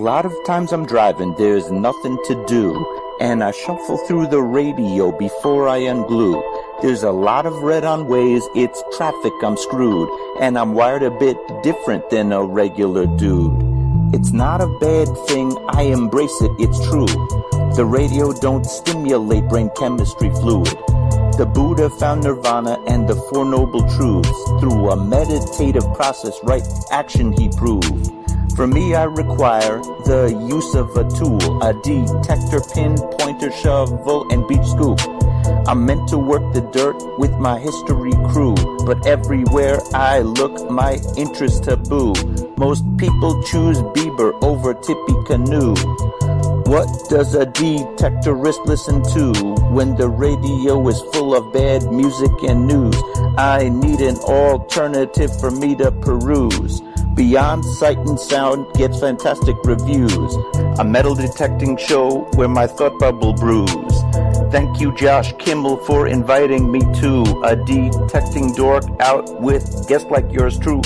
lot of times I'm driving, there's nothing to do, and I shuffle through the radio before I unglue. There's a lot of red on ways, it's traffic, I'm screwed, and I'm wired a bit different than a regular dude. It's not a bad thing, I embrace it, it's true. The radio don't stimulate brain chemistry fluid. The Buddha found nirvana and the Four Noble Truths. Through a meditative process, right action he proved. For me, I require the use of a tool, a detector, pin, pointer, shovel, and beach scoop. I'm meant to work the dirt with my history crew, but everywhere I look, my interest taboo. Most people choose Bieber over Tippecanoe. What does a detectorist listen to when the radio is full of bad music and news? I need an alternative for me to peruse. Beyond Sight and Sound gets fantastic reviews. A metal detecting show where my thought bubble brews. Thank you, Josh Kimmel, for inviting me to a detecting dork out with guests like yours truly.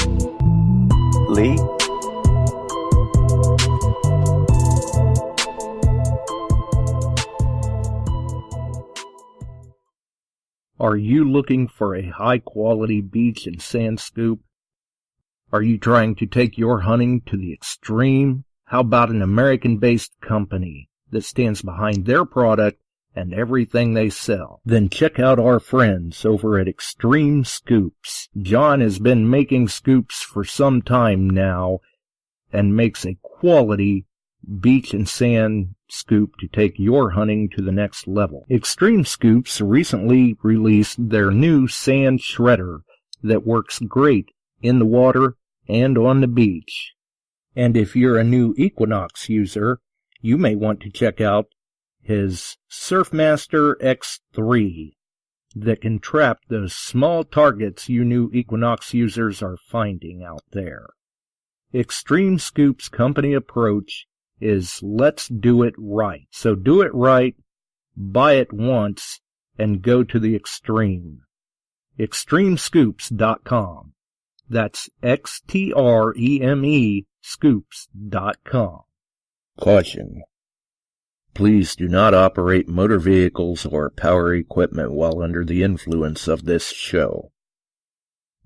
Are you looking for a high-quality beach and sand scoop? Are you trying to take your hunting to the extreme? How about an American-based company that stands behind their product and everything they sell? Then check out our friends over at XTREME Scoops. John has been making scoops for some time now and makes a quality beach and sand scoop to take your hunting to the next level. XTREME Scoops recently released their new sand shredder that works great in the water and on the beach. And if you're a new Equinox user, you may want to check out his Surfmaster X3 that can trap those small targets you new Equinox users are finding out there. XTREME Scoop's company approach is let's do it right. So do it right, buy it once, and go to the extreme. XTREMEScoops.com. That's XTREME scoops.com. Caution. Please do not operate motor vehicles or power equipment while under the influence of this show.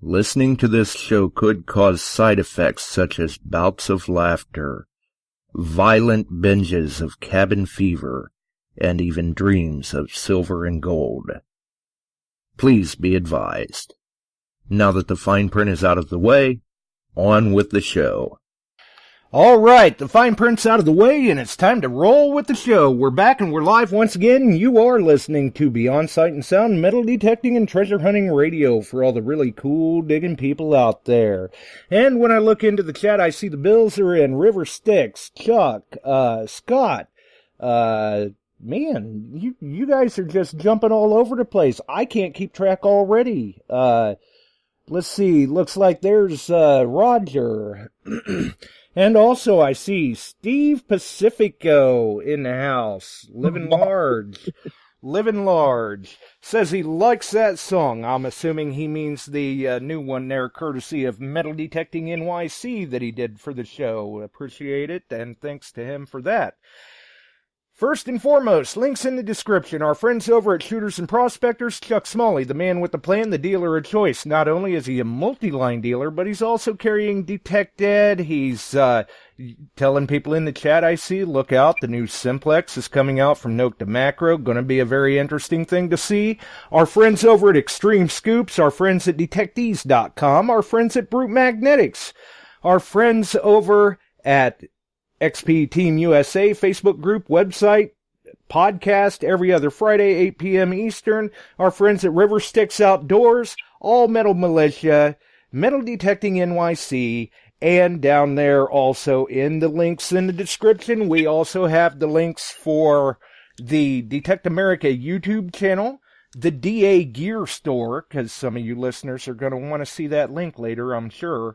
Listening to this show could cause side effects such as bouts of laughter, violent binges of cabin fever, and even dreams of silver and gold. Please be advised. Now that the fine print is out of the way, on with the show. All right, the fine print's out of the way, and it's time to roll with the show. We're back and we're live once again. You are listening to Beyond Sight and Sound, metal detecting and treasure hunting radio for all the really cool digging people out there. And when I look into the chat, I see the Bills are in, River Styx, Chuck, Scott. Man, you guys are just jumping all over the place. I can't keep track already. Let's see, looks like there's Roger. And also I see Steve Pacifico in the house, living large. Living large. Says he likes that song. I'm assuming he means the new one there, courtesy of Metal Detecting NYC that he did for the show. Appreciate it, and thanks to him for that. First and foremost, links in the description. Our friends over at Shooters and Prospectors, Chuck Smalley, the man with the plan, the dealer of choice. Not only is he a multi-line dealer, but he's also carrying Detected. He's telling people in the chat, I see, look out, the new Simplex is coming out from Noke to Macro. Going to be a very interesting thing to see. Our friends over at XTREME Scoops, our friends at DETECTEES.com, our friends at Brute Magnetics, our friends over at XP Team USA, Facebook group, website, podcast, every other Friday, 8 p.m. Eastern. Our friends at River Styx Outdoors, All Metal Militia, Metal Detecting NYC, and down there also in the links in the description, we also have the links for the Detect America YouTube channel, the DA Gear Store, because some of you listeners are going to want to see that link later, I'm sure,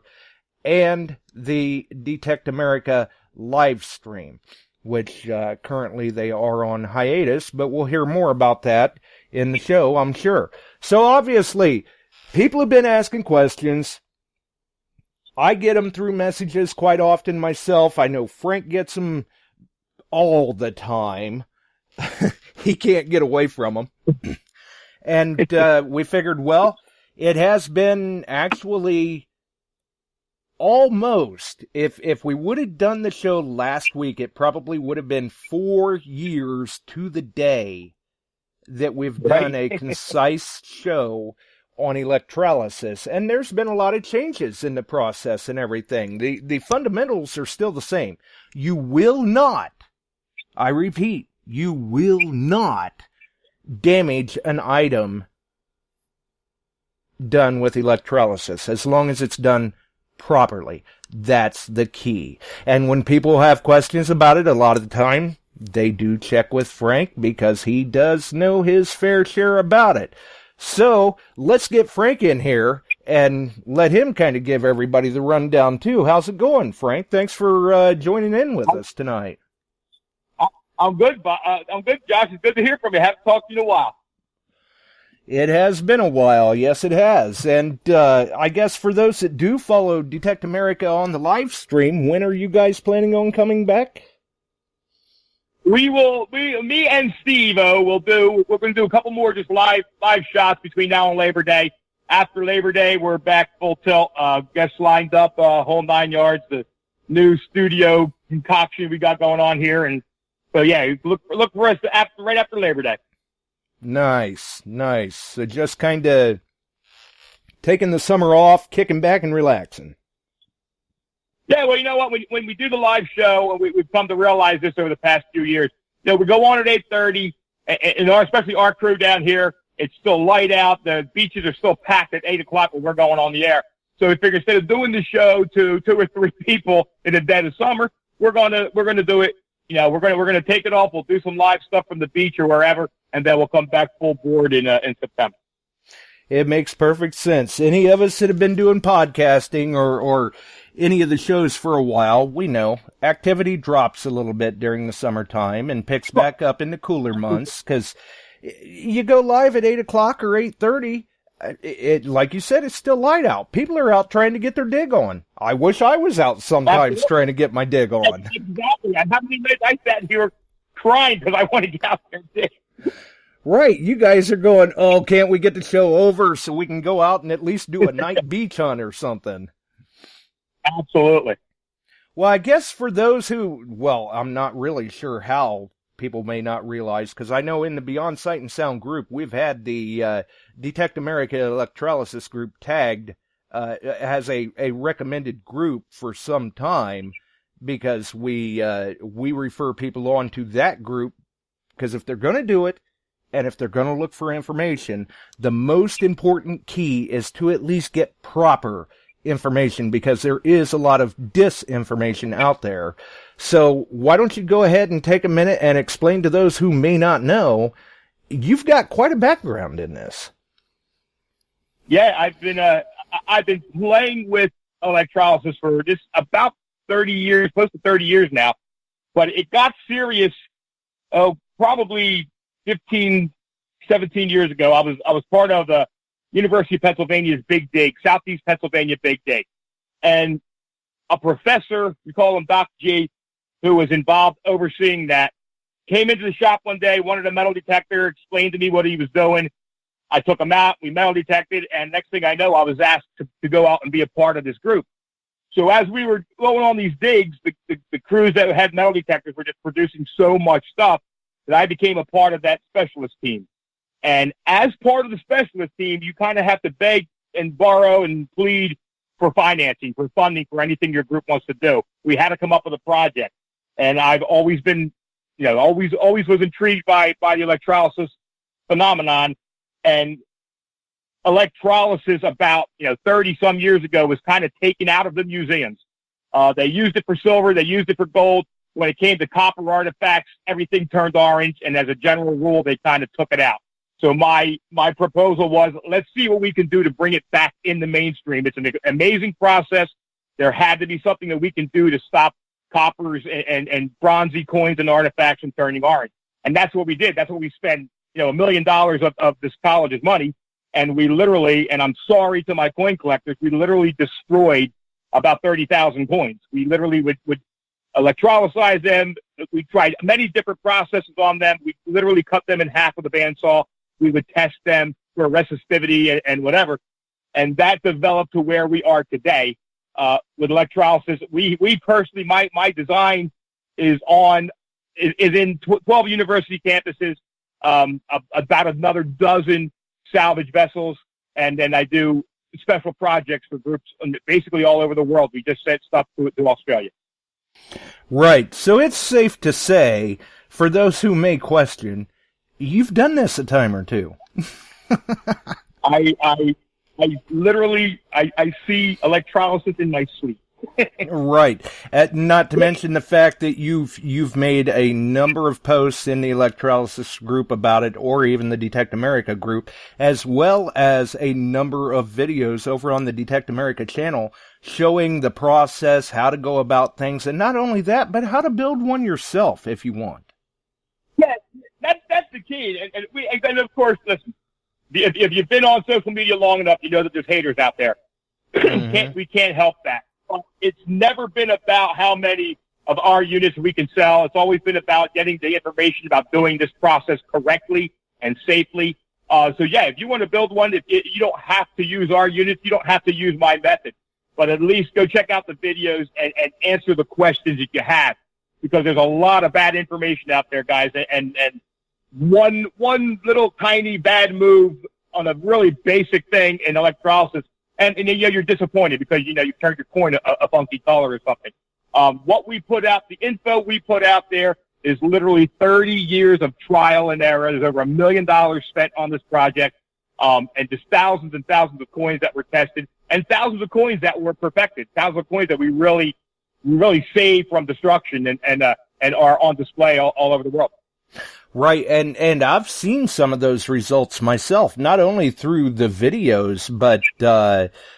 and the Detect America live stream, which currently they are on hiatus, but we'll hear more about that in the show, I'm sure. So obviously, people have been asking questions. I get them through messages quite often myself. I know Frank gets them all the time. He can't get away from them. And we figured, well, it has been actually almost, if we would have done the show last week, it probably would have been 4 years to the day that we've done a concise show on electrolysis. And there's been a lot of changes in the process and everything. The fundamentals are still the same. You will not, I repeat, you will not damage an item done with electrolysis, as long as it's done properly. That's the key. And when people have questions about it, a lot of the time, they do check with Frank, because he does know his fair share about it. So, let's get Frank in here and let him kind of give everybody the rundown, too. How's it going, Frank? Thanks for joining in with us tonight. I'm good, Josh. It's good to hear from you. Haven't talked to you in a while. It has been a while. Yes, it has. And I guess for those that do follow Detect America on the live stream, when are you guys planning on coming back? Me and Steve-O we're going to do a couple more just live shots between now and Labor Day. After Labor Day, we're back full tilt. Guests lined up, whole 9 yards, the new studio concoction we got going on here. And so, yeah, look for us right after Labor Day. Nice. So just kind of taking the summer off, kicking back and relaxing. Yeah, well, you know what? When we do the live show, and we've come to realize this over the past few years, we go on at 8:30, and especially our crew down here, it's still light out. The beaches are still packed at 8 o'clock when we're going on the air. So we figure instead of doing the show to 2 or 3 people in the dead of summer, we're gonna do it. We're gonna take it off. We'll do some live stuff from the beach or wherever, and then we'll come back full board in September. It makes perfect sense. Any of us that have been doing podcasting or any of the shows for a while, we know activity drops a little bit during the summertime and picks back up in the cooler months, because you go live at 8 o'clock or 8:30. It, like you said, it's still light out. People are out trying to get their dig on. I wish I was out sometimes trying to get my dig on. Exactly. How many minutes I sat here crying because I want to get out there and dig. Right. You guys are going, oh, can't we get the show over so we can go out and at least do a night beach hunt or something? Absolutely. Well, I guess for those who, well, I'm not really sure how people may not realize, because I know in the Beyond Sight and Sound group, we've had the Detect America Electrolysis group tagged as a recommended group for some time, because we refer people on to that group, because if they're going to do it, and if they're going to look for information, the most important key is to at least get proper information, because there is a lot of disinformation out there. So why don't you go ahead and take a minute and explain to those who may not know, you've got quite a background in this. Yeah, I've been playing with electrolysis for just about 30 years, close to 30 years now. But it got serious, probably 15, 17 years ago. I was part of the University of Pennsylvania's Big Dig, Southeast Pennsylvania Big Dig. And a professor, we call him Doc G, who was involved overseeing that, came into the shop one day, wanted a metal detector, explained to me what he was doing. I took him out, we metal detected, and next thing I know, I was asked to go out and be a part of this group. So as we were going on these digs, the crews that had metal detectors were just producing so much stuff that I became a part of that specialist team. And as part of the specialist team, you kind of have to beg and borrow and plead for financing, for funding, for anything your group wants to do. We had to come up with a project. And I've always been, always was intrigued by the electrolysis phenomenon. And electrolysis about, 30 some years ago was kind of taken out of the museums. They used it for silver. They used it for gold. When it came to copper artifacts, everything turned orange. And as a general rule, they kind of took it out. So my proposal was, let's see what we can do to bring it back in the mainstream. It's an amazing process. There had to be something that we can do to stop coppers and bronzy coins and artifacts from turning orange. And that's what we did. That's what we spent, $1 million of this college's money. And we literally, and I'm sorry to my coin collectors, we literally destroyed about 30,000 coins. We literally would electrolyze them. We tried many different processes on them. We literally cut them in half with a bandsaw. We would test them for resistivity and whatever. And that developed to where we are today with electrolysis. We personally, my design is in 12 university campuses, about another dozen salvage vessels. And then I do special projects for groups basically all over the world. We just sent stuff to Australia. Right. So it's safe to say, for those who may question, you've done this a time or two. I literally see electrolysis in my sleep. Right. Not to mention the fact that you've made a number of posts in the Electrolysis group about it, or even the Detect America group, as well as a number of videos over on the Detect America channel showing the process, how to go about things, and not only that, but how to build one yourself if you want. Yeah, that's the key. And of course, listen, if you've been on social media long enough, you know that there's haters out there. Mm-hmm. We can't help that. It's never been about how many of our units we can sell. It's always been about getting the information about doing this process correctly and safely. So yeah, if you want to build one, you don't have to use our units. You don't have to use my method, but at least go check out the videos and answer the questions that you have, because there's a lot of bad information out there, guys. And one little tiny bad move on a really basic thing in electrolysis, and you're disappointed because, you turned your coin a funky color or something. What we put out, the info we put out there is literally 30 years of trial and error. There's over $1 million spent on this project, and just thousands and thousands of coins that were tested, and thousands of coins that were perfected, thousands of coins that we really saved from destruction and are on display all over the world. Right, and I've seen some of those results myself, not only through the videos, but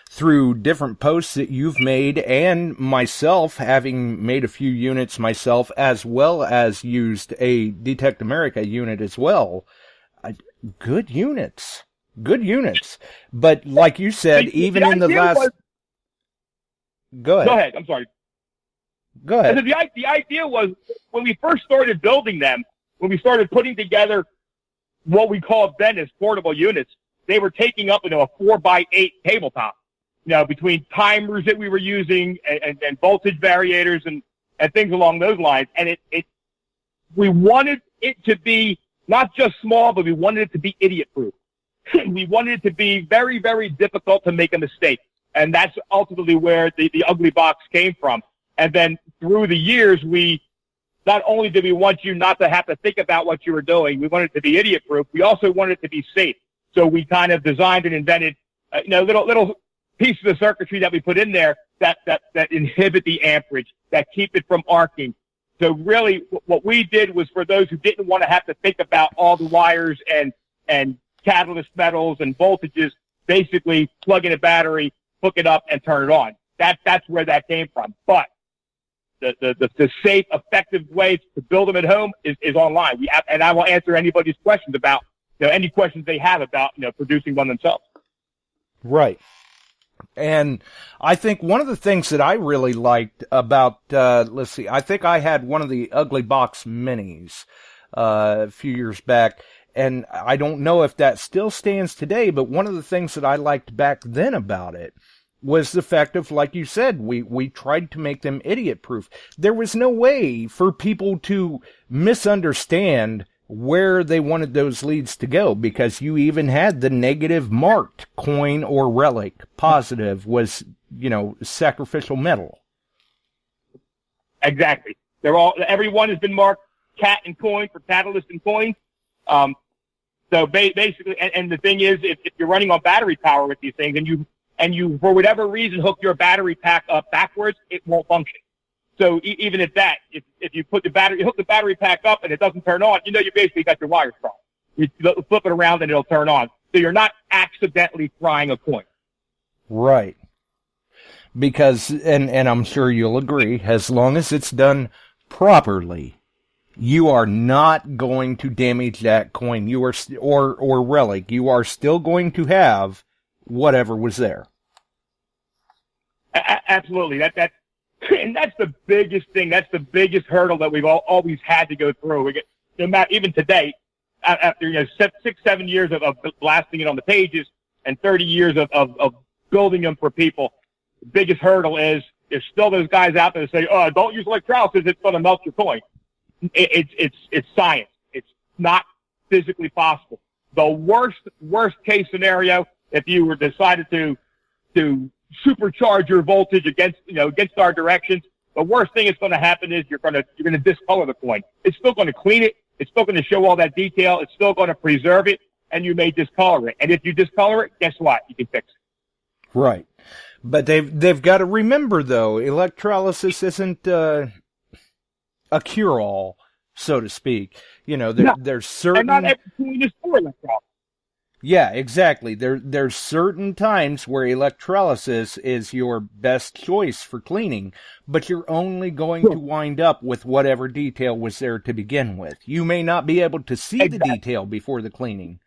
through different posts that you've made, and myself having made a few units myself, as well as used a Detect America unit as well. Good units. But like you said, even in the last... Go ahead, I'm sorry. Go ahead. The idea was, when we first started building them, when we started putting together what we called then as portable units, they were taking up, a 4x8 tabletop, between timers that we were using and voltage variators and things along those lines. And we wanted it to be not just small, but we wanted it to be idiot-proof. We wanted it to be very, very difficult to make a mistake. And that's ultimately where the ugly box came from. And then through the years, not only did we want you not to have to think about what you were doing, we wanted it to be idiot-proof. We also wanted it to be safe. So we kind of designed and invented, little pieces of circuitry that we put in there that inhibit the amperage, that keep it from arcing. So really, what we did was, for those who didn't want to have to think about all the wires and catalyst metals and voltages, basically plug in a battery, hook it up, and turn it on. That's where that came from. But the safe, effective way to build them at home is online. And I will answer anybody's questions about, any questions they have about, producing one themselves. Right. And I think one of the things that I really liked about, I think I had one of the Ugly Box Minis, a few years back, and I don't know if that still stands today, but one of the things that I liked back then about it was the fact of, like you said, we tried to make them idiot-proof. There was no way for people to misunderstand where they wanted those leads to go, because you even had the negative marked coin or relic. Positive was, sacrificial metal. Exactly. Everyone has been marked cat and coin for catalyst and coin. So basically, and the thing is, if you're running on battery power with these things, and you, for whatever reason, hook your battery pack up backwards, it won't function. So even if you hook the battery pack up and it doesn't turn on, you basically got your wires crossed. You flip it around and it'll turn on. So you're not accidentally frying a coin. Right. Because, and I'm sure you'll agree, as long as it's done properly, you are not going to damage that coin. You are, or relic. You are still going to have whatever was there. Absolutely. And that's the biggest thing. That's the biggest hurdle that we've always had to go through. No matter, even today, after 6-7 years of blasting it on the pages and 30 years of building them for people, the biggest hurdle is there's still those guys out there that say, "Oh, don't use electrolysis; it's going to melt your coin." It's science. It's not physically possible. The worst case scenario, if you were decided to supercharge your voltage against our directions, the worst thing that's going to happen is you're going to discolor the coin. It's still going to clean it. It's still going to show all that detail. It's still going to preserve it, and you may discolor it. And if you discolor it, guess what? You can fix it. Right. But they've got to remember, though, electrolysis isn't a cure-all, so to speak. There's certain... And not every coin is for electrolysis. Yeah, exactly. There's certain times where electrolysis is your best choice for cleaning, but you're only going to wind up with whatever detail was there to begin with. You may not be able to see the detail before the cleaning,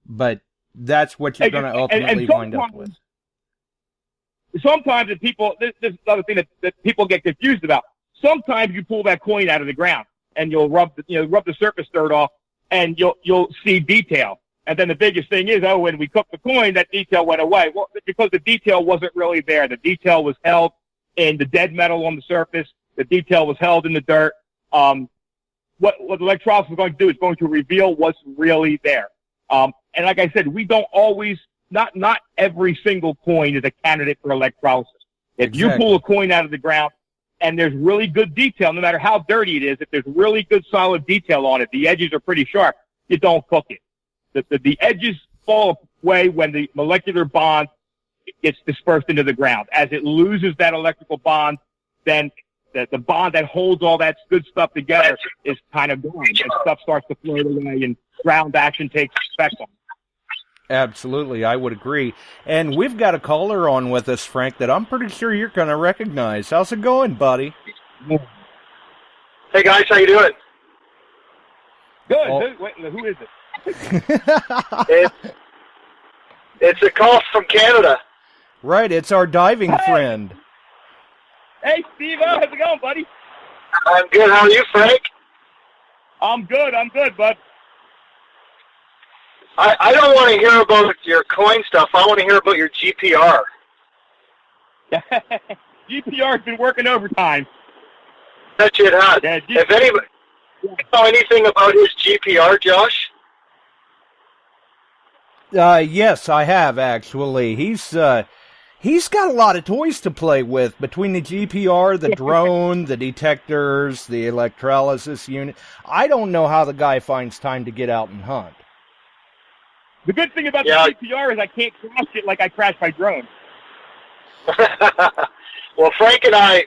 but that's what you're going to ultimately wind up with. Sometimes this is another thing that people get confused about. Sometimes you pull that coin out of the ground and you'll rub the surface dirt off and you'll see detail. And then the biggest thing is, when we cooked the coin, that detail went away. Well, because the detail wasn't really there. The detail was held in the dead metal on the surface. The detail was held in the dirt. What electrolysis is going to do is going to reveal what's really there. And like I said, we don't always, not every single coin is a candidate for electrolysis. If you pull a coin out of the ground and there's really good detail, no matter how dirty it is, if there's really good solid detail on it, the edges are pretty sharp, you don't cook it. The edges fall away when the molecular bond gets dispersed into the ground. As it loses that electrical bond, then the bond that holds all that good stuff together is kind of gone, and stuff starts to float away, and ground action takes effect on it. Absolutely, I would agree. And we've got a caller on with us, Frank, that I'm pretty sure you're going to recognize. How's it going, buddy? Hey, guys, how you doing? Good. Who is it? It's a call from Canada. Right, it's our diving friend. Hey, Steve, how's it going, buddy? I'm good. How are you, Frank? I'm good, bud. I don't want to hear about your coin stuff. I want to hear about your GPR. GPR has been working overtime. Bet you it has. Yeah, if anybody know anything about his GPR, Josh? Yes, I have, actually. He's got a lot of toys to play with between the GPR, the drone, the detectors, the electrolysis unit. I don't know how the guy finds time to get out and hunt. The good thing about the GPR is I can't crash it like I crashed my drone. Well, Frank and I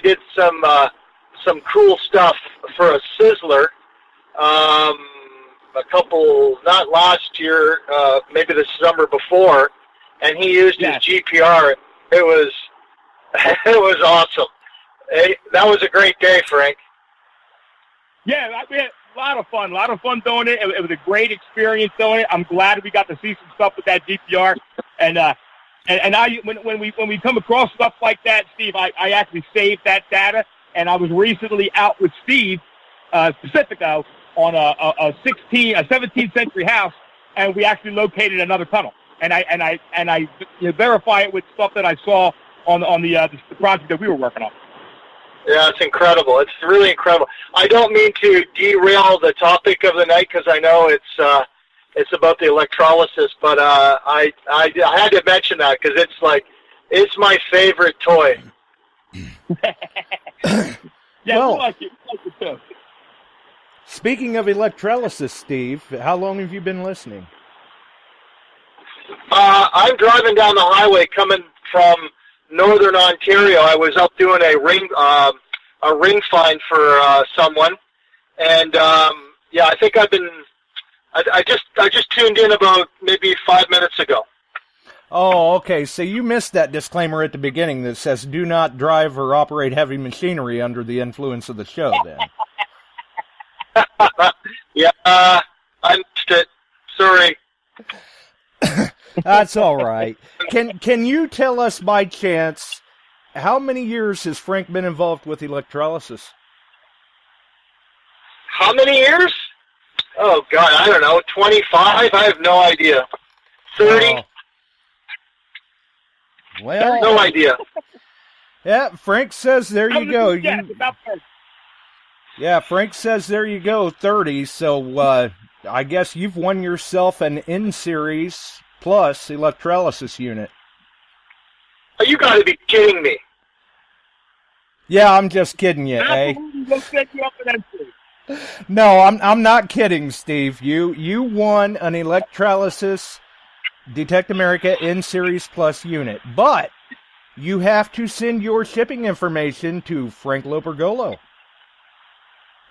did some cool stuff for a Sizzler. A couple, not last year, maybe the summer before, and he used his GPR. It was awesome. That was a great day, Frank. Yeah, we had a lot of fun doing it. It was a great experience doing it. I'm glad we got to see some stuff with that GPR, and when we come across stuff like that, Steve, I actually saved that data, and I was recently out with Steve Pacifico on a 17th century house, and we actually located another tunnel. And I verify it with stuff that I saw on the project that we were working on. Yeah, it's incredible. It's really incredible. I don't mean to derail the topic of the night because I know it's about the electrolysis, but I had to mention that because it's my favorite toy. Yeah, well, we like it too. Speaking of electrolysis, Steve, how long have you been listening? I'm driving down the highway coming from Northern Ontario. I was up doing a ring find for someone, and I think I just tuned in about maybe 5 minutes ago. Oh, okay. So you missed that disclaimer at the beginning that says do not drive or operate heavy machinery under the influence of the show, then. Yeah, I missed it. Sorry. That's all right. Can you tell us by chance how many years has Frank been involved with electrolysis? How many years? Oh, God, I don't know. 25? I have no idea. 30? Well, no idea. Yeah, Frank says there you go. About 30. Yeah, Frank says there you go, 30. So I guess you've won yourself an in-series plus electrolysis unit. Oh, you got to be kidding me. Yeah, I'm just kidding you, eh? We'll set you up an entry. No, I'm not kidding, Steve. You won an electrolysis Detect America in-series plus unit, but you have to send your shipping information to Frank Lopergolo.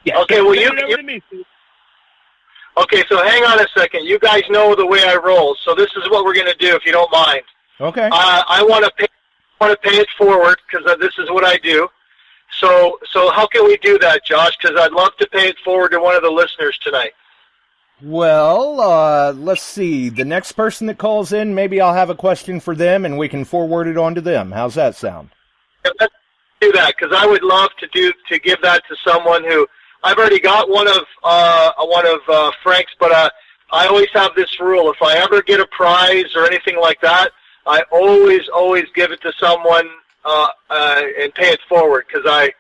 Yeah, okay, well, okay, so hang on a second. You guys know the way I roll, so this is what we're going to do, if you don't mind. Okay. I want to pay it forward because this is what I do. So how can we do that, Josh? Because I'd love to pay it forward to one of the listeners tonight. Well, let's see. The next person that calls in, maybe I'll have a question for them, and we can forward it on to them. How's that sound? Yeah, let's do that, because I would love to give that to someone who I've already got one of Frank's, but I always have this rule: if I ever get a prize or anything like that, I always give it to someone and pay it forward, because I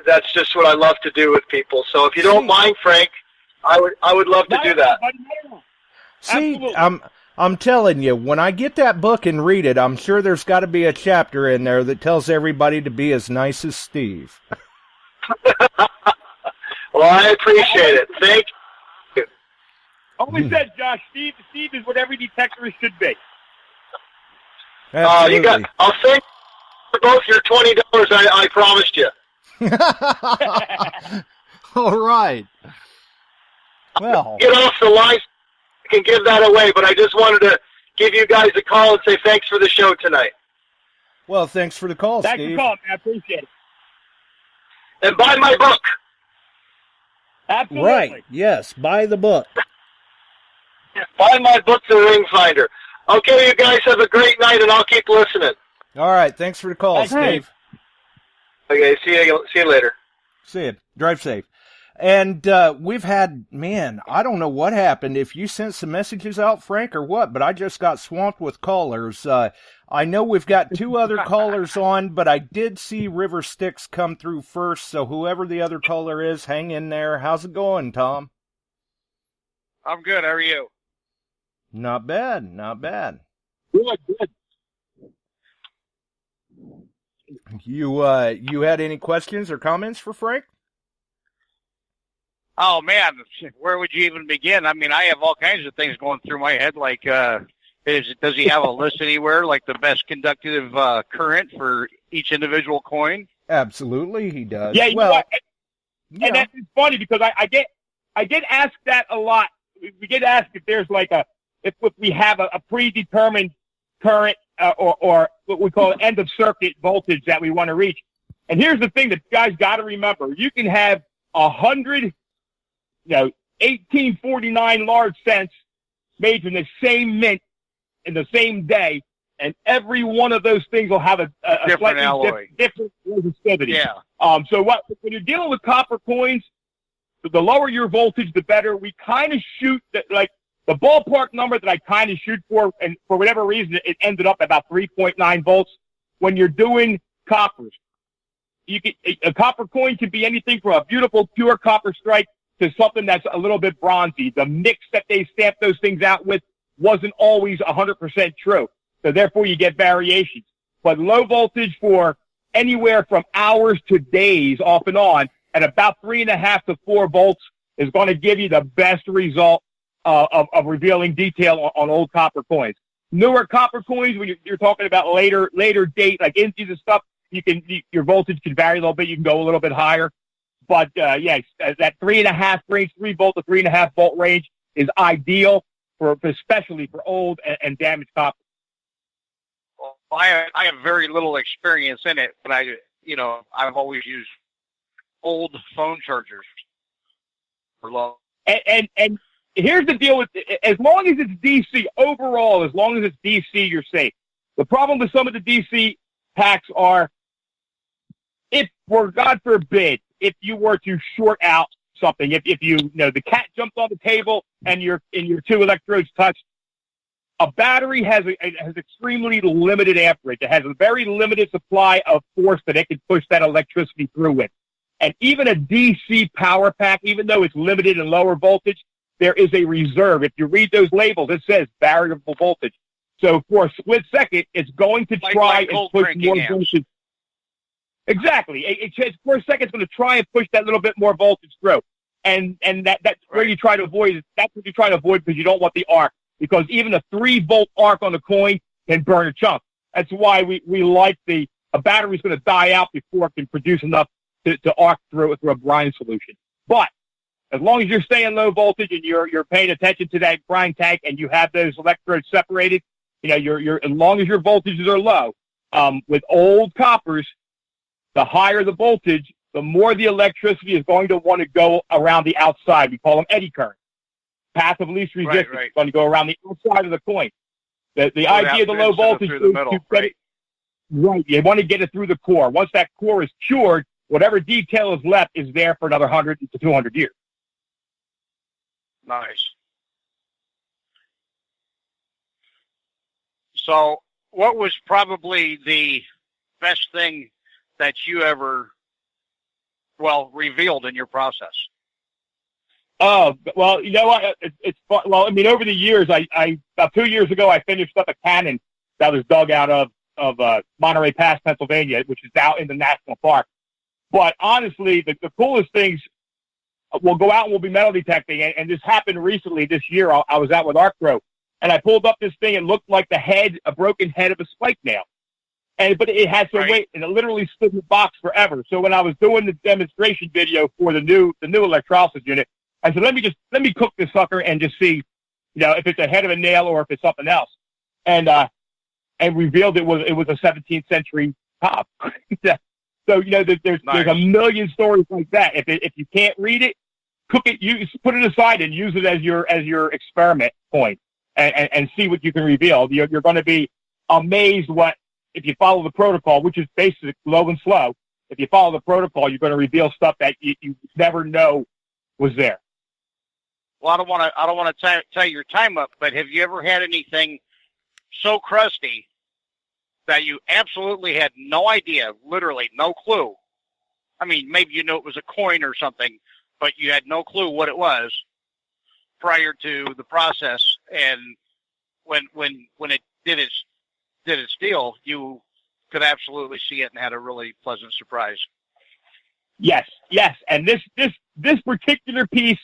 that's just what I love to do with people. So if you don't mind, Frank, I would love to do that. See, I'm telling you, when I get that book and read it, I'm sure there's got to be a chapter in there that tells everybody to be as nice as Steve. Well, I appreciate it. Thank you. Always said, Josh, Steve is what every detector should be. Absolutely. I'll send you both your $20 I promised you. All right. Well, get off the line. I can give that away, but I just wanted to give you guys a call and say thanks for the show tonight. Well, thanks for the call, Thanks Steve. for calling, man. I appreciate it. And buy my book. Absolutely. Right. Yes, buy the book. Buy my book, The Ring Finder. Okay, you guys have a great night, and I'll keep listening. All right. Thanks for the call, Thanks, Steve. Okay, see you later. See you. Drive safe. And we've had, man, I don't know what happened, if you sent some messages out, Frank, or what, but I just got swamped with callers. I know we've got two other callers on, but I did see River Styx come through first, so whoever the other caller is, hang in there. How's it going, Tom? I'm good. How are you? Not bad, not bad. Good. You had any questions or comments for Frank? Oh, man, where would you even begin? I mean, I have all kinds of things going through my head, like does he have a list anywhere, like the best conductive current for each individual coin? Absolutely, he does. Yeah, well, and that's funny because I get asked that a lot. We get asked if there's like if we have a predetermined current or what we call end of circuit voltage that we want to reach. And here's the thing that guys got to remember: you can have 100, 1849 large cents made from the same mint in the same day, and every one of those things will have a different alloy, different resistivity. Yeah. So when you're dealing with copper coins, the lower your voltage, the better. We kind of shoot like the ballpark number that I kind of shoot for, and for whatever reason, it ended up about 3.9 volts. When you're doing coppers, a copper coin can be anything from a beautiful pure copper strike to something that's a little bit bronzy. The mix that they stamped those things out with wasn't always 100% true. So therefore you get variations. But low voltage for anywhere from hours to days off and on at about 3.5 to 4 volts is going to give you the best result of revealing detail on old copper coins. Newer copper coins, when you're talking about later date, like indies and stuff, your voltage can vary a little bit. You can go a little bit higher. But, that 3.5 range, 3 volt to 3.5 volt range is ideal especially for old and damaged copper. Well, I have very little experience in it, but I've always used old phone chargers for long. And here's the deal with, as long as it's DC, overall, as long as it's DC, you're safe. The problem with some of the DC packs are, if, for God forbid, if you were to short out something, if the cat jumped on the table and your 2 electrodes touched, a battery has extremely limited amperage. It has a very limited supply of force that it can push that electricity through with. And even a DC power pack, even though it's limited in lower voltage, there is a reserve. If you read those labels, it says variable voltage. So for a split second, it's going to try and push more voltage. Exactly. For a second, it's going to try and push that little bit more voltage through. And that's where you try to avoid it. That's what you try to avoid because you don't want the arc. Because even a 3-volt arc on the coin can burn a chunk. That's why we like a battery's going to die out before it can produce enough to arc through a brine solution. But as long as you're staying low voltage and you're paying attention to that brine tank and you have those electrodes separated, you're as long as your voltages are low, with old coppers, the higher the voltage, the more the electricity is going to want to go around the outside. We call them eddy current. Path of least resistance is going to go around the outside of the coin. The idea of the low voltage is to get it right. You want to get it through the core. Once that core is cured, whatever detail is left is there for another 100 to 200 years. Nice. So, what was probably the best thing that you ever, revealed in your process? Oh, well, you know what? It's fun. Well, I mean, over the years, I about 2 years ago, I finished up a cannon that was dug out of Monterey Pass, Pennsylvania, which is out in the national park. But honestly, the coolest things, we'll go out and we'll be metal detecting, and this happened recently this year. I was out with ArcPro, and I pulled up this thing. It looked like a broken head of a spike nail. But it had some weight, and it literally stood in the box forever. So when I was doing the demonstration video for the new electrolysis unit, I said, let me cook this sucker and just see, if it's a head of a nail or if it's something else. And revealed it was a 17th century top. So, there's a million stories like that. If you can't read it, cook it, you put it aside and use it as your experiment point and see what you can reveal. You're going to be amazed if you follow the protocol, which is basic, low and slow. If you follow the protocol, you're going to reveal stuff that you never know was there. Well, I don't want to tell your time up, but have you ever had anything so crusty that you absolutely had no idea, literally no clue? I mean, maybe it was a coin or something, but you had no clue what it was prior to the process, and when it did its deal, you could absolutely see it and had a really pleasant surprise. Yes, and this particular piece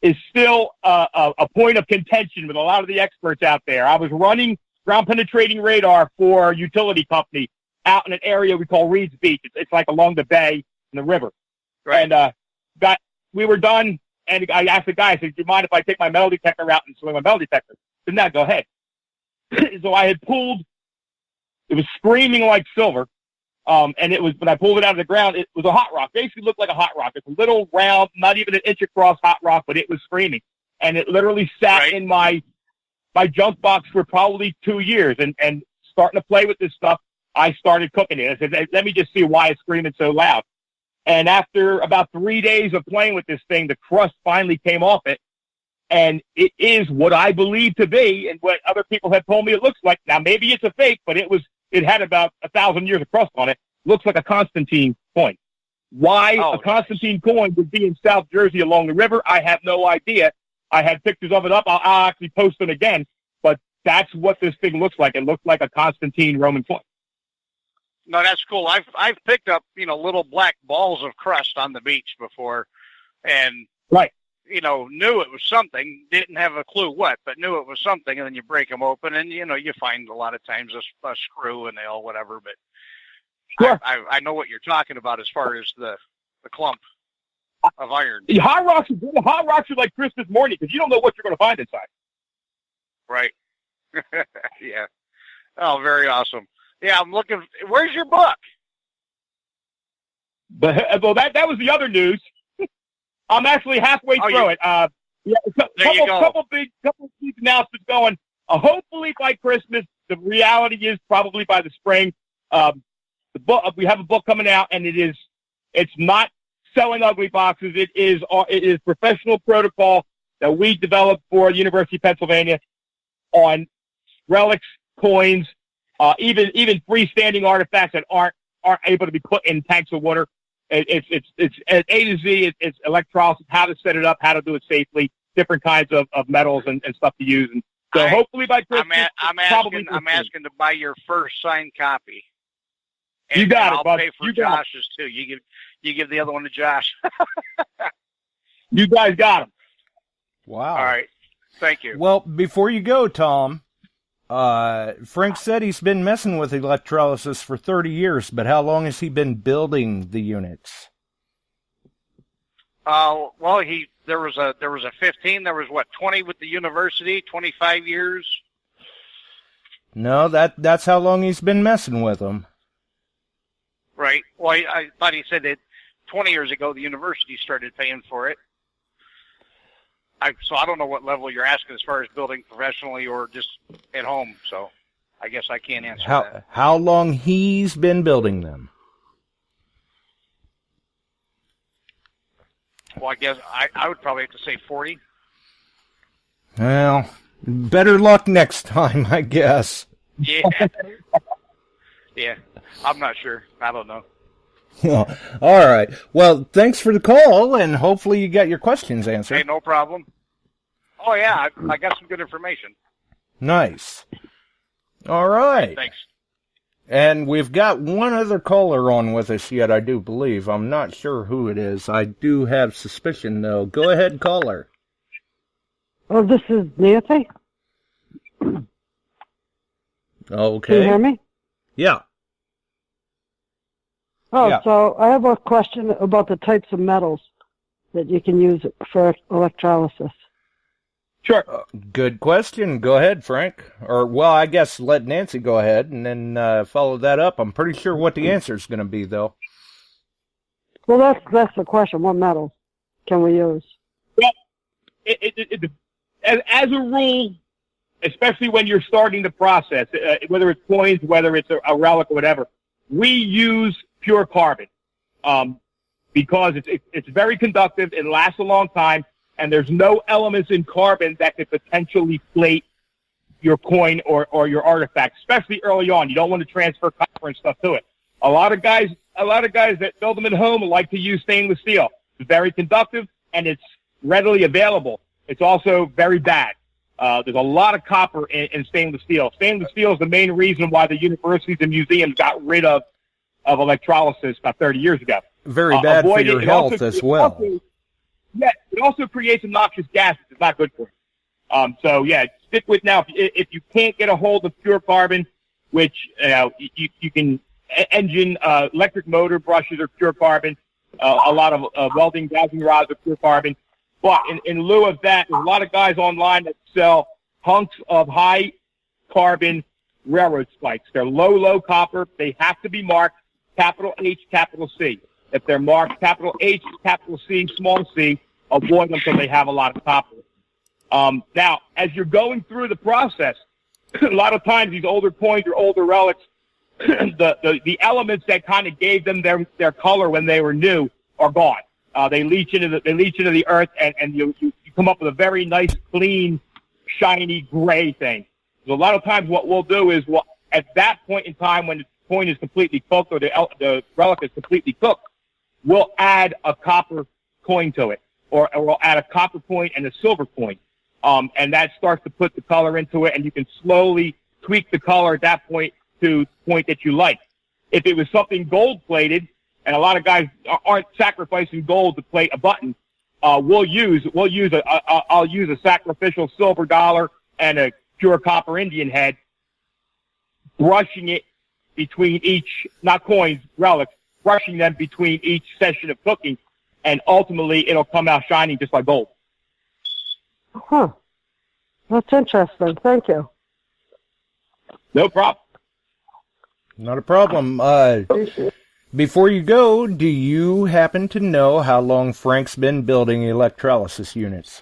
is still a point of contention with a lot of the experts out there. I was running ground penetrating radar for a utility company out in an area we call Reed's Beach. It's like along the bay and the river. Right. And we were done, and I asked the guy, I said, do you mind if I take my metal detector out and swing my metal detector? He said, no, go ahead. So I had pulled, it was screaming like silver. And it was, when I pulled it out of the ground, it was a hot rock. Basically looked like a hot rock. It's a little round, not even an inch across hot rock, but it was screaming. And it literally sat in my junk box for probably 2 years. And starting to play with this stuff, I started cooking it. I said, let me just see why it's screaming so loud. And after about 3 days of playing with this thing, the crust finally came off it. And it is what I believe to be and what other people have told me it looks like. Now, maybe it's a fake, but it had about 1,000 years of crust on it. Looks like a Constantine coin. Why a Constantine coin would be in South Jersey along the river, I have no idea. I had pictures of it up. I'll actually post them again. But that's what this thing looks like. It looks like a Constantine Roman coin. No, that's cool. I've picked up, little black balls of crust on the beach before, and knew it was something. Didn't have a clue what, but knew it was something. And then you break them open, and you find a lot of times a screw, a nail, whatever. But sure. I know what you're talking about as far as the clump of iron. The hot rocks are like Christmas morning because you don't know what you're going to find inside. Right. Yeah. Oh, very awesome. Yeah, I'm looking. Where's your book? But well, that was the other news. I'm actually halfway through it. Yeah, couple big announcements going. Hopefully by Christmas. The reality is probably by the spring. We have a book coming out, and it's not selling ugly boxes. It is professional protocol that we developed for the University of Pennsylvania on relics, coins, even freestanding artifacts that aren't able to be put in tanks of water. It's A to Z. It's electrolysis, how to set it up, how to do it safely, different kinds of metals and stuff to use. And so hopefully by Christmas, I'm asking to buy your first signed copy. And, you got and it, I'll bud. pay for You got Josh's too. You give the other one to Josh. You guys got him. Wow. All right. Thank you. Well, before you go, Tom, Frank said he's been messing with electrolysis for 30 years, but how long has he been building the units? Well, there was a 15. There was 20 with the university, 25 years. No, that's how long he's been messing with them. Right. Well, I thought he said that 20 years ago the university started paying for it. So I don't know what level you're asking as far as building professionally or just at home. So I guess I can't answer that. How long he's been building them? Well, I guess I would probably have to say 40. Well, better luck next time, I guess. Yeah. Yeah. I'm not sure. I don't know. Oh, all right. Well, thanks for the call, and hopefully you got your questions answered. Hey, no problem. Oh, yeah. I got some good information. Nice. All right. Thanks. And we've got one other caller on with us yet, I do believe. I'm not sure who it is. I do have suspicion, though. Go ahead, caller. Oh, this is Nancy. Okay. Can you hear me? Yeah. Oh, Yeah. So I have a question about the types of metals that you can use for electrolysis. Sure. Good question. Go ahead, Frank. Or, well, I guess let Nancy go ahead and then follow that up. I'm pretty sure what the answer is going to be, though. Well, that's the question. What metals can we use? Well, as a rule, especially when you're starting the process, whether it's coins, whether it's a relic or whatever, we use pure carbon because it's very conductive. It lasts a long time, and there's no elements in carbon that could potentially plate your coin or your artifact, especially early on. You don't want to transfer copper and stuff to it. A lot of guys that build them at home like to use stainless steel. It's very conductive, and it's readily available. It's also very bad. There's a lot of copper in stainless steel. Stainless steel is the main reason why the universities and museums got rid of electrolysis about 30 years ago. Very bad for your health as well. It also creates noxious gases. It's not good for you. So, yeah, stick with now. If you can't get a hold of pure carbon, which you can engine, electric motor brushes are pure carbon. A lot of welding, gouging rods are pure carbon. But in lieu of that, there's a lot of guys online that sell hunks of high carbon railroad spikes. They're low copper. They have to be marked capital H, capital C. If they're marked capital H, capital C, small c, avoid them because they have a lot of copper. Now, as you're going through the process, a lot of times these older coins or older relics, the elements that kind of gave them their color when they were new are gone. They leach into the earth, and you come up with a very nice, clean, shiny gray thing. So a lot of times what we'll do is at that point in time when the coin is completely cooked or the relic is completely cooked, we'll add a copper coin to it, or we'll add a copper coin and a silver coin. And that starts to put the color into it, and you can slowly tweak the color at that point to the point that you like. If it was something gold-plated, and a lot of guys aren't sacrificing gold to plate a button, I'll use a sacrificial silver dollar and a pure copper Indian head, brushing it between each, not coins, relics, brushing them between each session of cooking, and ultimately it'll come out shining just like gold. Huh. That's interesting. Thank you. No problem. Not a problem. Before you go, do you happen to know how long Frank's been building electrolysis units?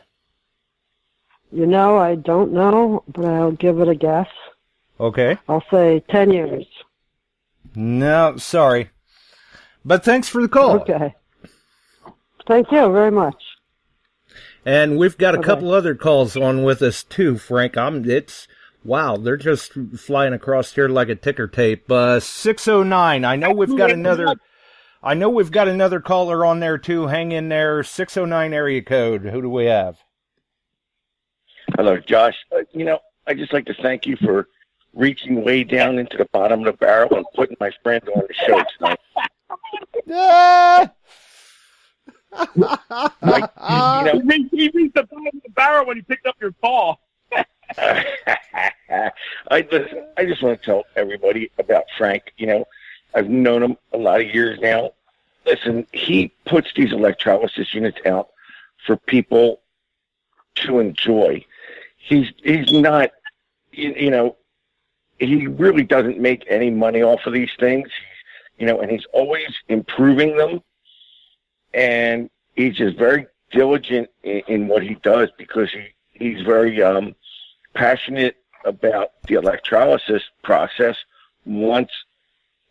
I don't know, but I'll give it a guess. Okay. I'll say 10 years. No, sorry. But thanks for the call. Okay. Thank you very much. And we've got a couple other calls on with us too, Frank. Wow, they're just flying across here like a ticker tape. 609. I know we've got another caller on there too. Hang in there. 609 area code. Who do we have? Hello, Josh. I'd just like to thank you for reaching way down into the bottom of the barrel and putting my friend on the show tonight. He reached the bottom of the barrel when he picked up your call. I just want to tell everybody about Frank. I've known him a lot of years now. Listen, he puts these electrolysis units out for people to enjoy. He's not, he really doesn't make any money off of these things, and he's always improving them. And he's just very diligent in what he does because he's very passionate about the electrolysis process, wants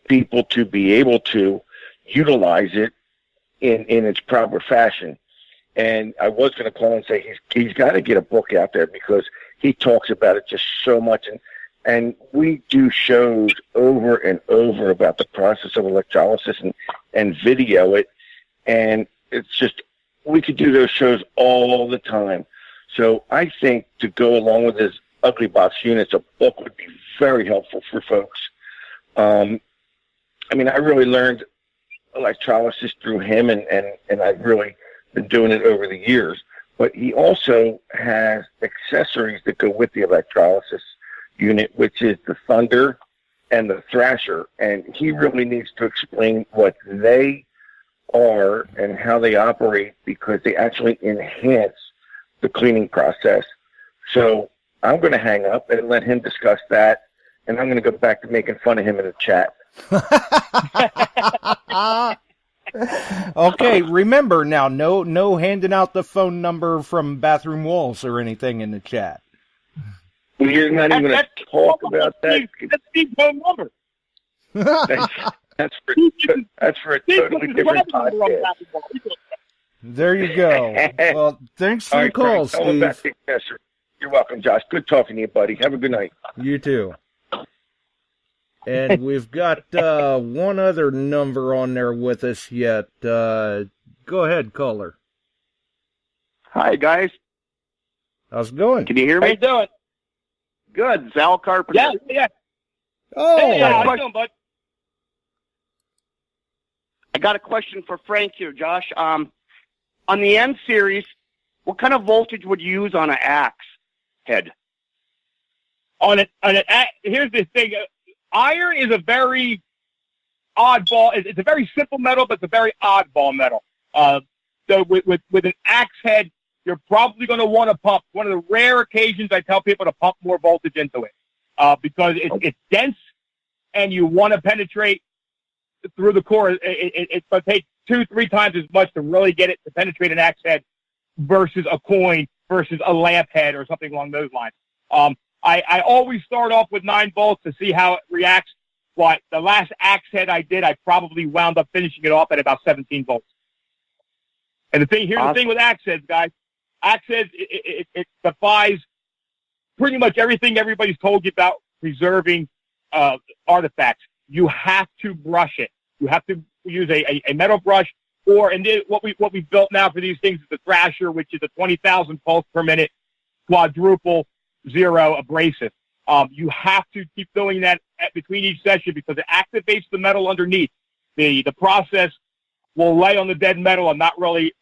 people to be able to utilize it in its proper fashion. And I was going to call and say he's got to get a book out there because he talks about it just so much. And we do shows over and over about the process of electrolysis and video it. And it's just, we could do those shows all the time. So I think to go along with his Ugly Box units, a book would be very helpful for folks. I really learned electrolysis through him, and I've really been doing it over the years. But he also has accessories that go with the electrolysis unit, which is the Thunder and the Thrasher. And he really needs to explain what they are and how they operate because they actually enhance the cleaning process. So I'm going to hang up and let him discuss that, and I'm going to go back to making fun of him in the chat. Okay, remember now, no handing out the phone number from bathroom walls or anything in the chat. Well, you're not even going to talk about that. That's Steve's phone number. That's for a totally different podcast. There you go. Well, thanks for the call, Steve. You're welcome, Josh. Good talking to you, buddy. Have a good night. You too. And we've got one other number on there with us yet. Go ahead, caller. Hi, guys. How's it going? Can you hear me? How you doing? Good. Zal Carpenter. Yeah. Oh, hey, how you doing, bud? I got a question for Frank here, Josh. On the N series, what kind of voltage would you use on an axe head? Here's the thing. Iron is a very oddball. It's a very simple metal, but it's a very oddball metal. So with an axe head, you're probably going to want to pump. One of the rare occasions I tell people to pump more voltage into it because it's dense and you want to penetrate through the core. It's going to take 2-3 times as much to really get it to penetrate an axe head versus a coin versus a lamp head or something along those lines. I always start off with 9 volts to see how it reacts. But the last axe head I did, I probably wound up finishing it off at about 17 volts. And here's the thing with axe heads, guys. Axe heads, it defies pretty much everything everybody's told you about preserving artifacts. You have to brush it. You have to use a metal brush, and what we built now for these things is the Thrasher, which is a 20,000 pulse per minute quadruple 0 abrasive. You have to keep doing that between each session because it activates the metal underneath. The process will lay on the dead metal and not really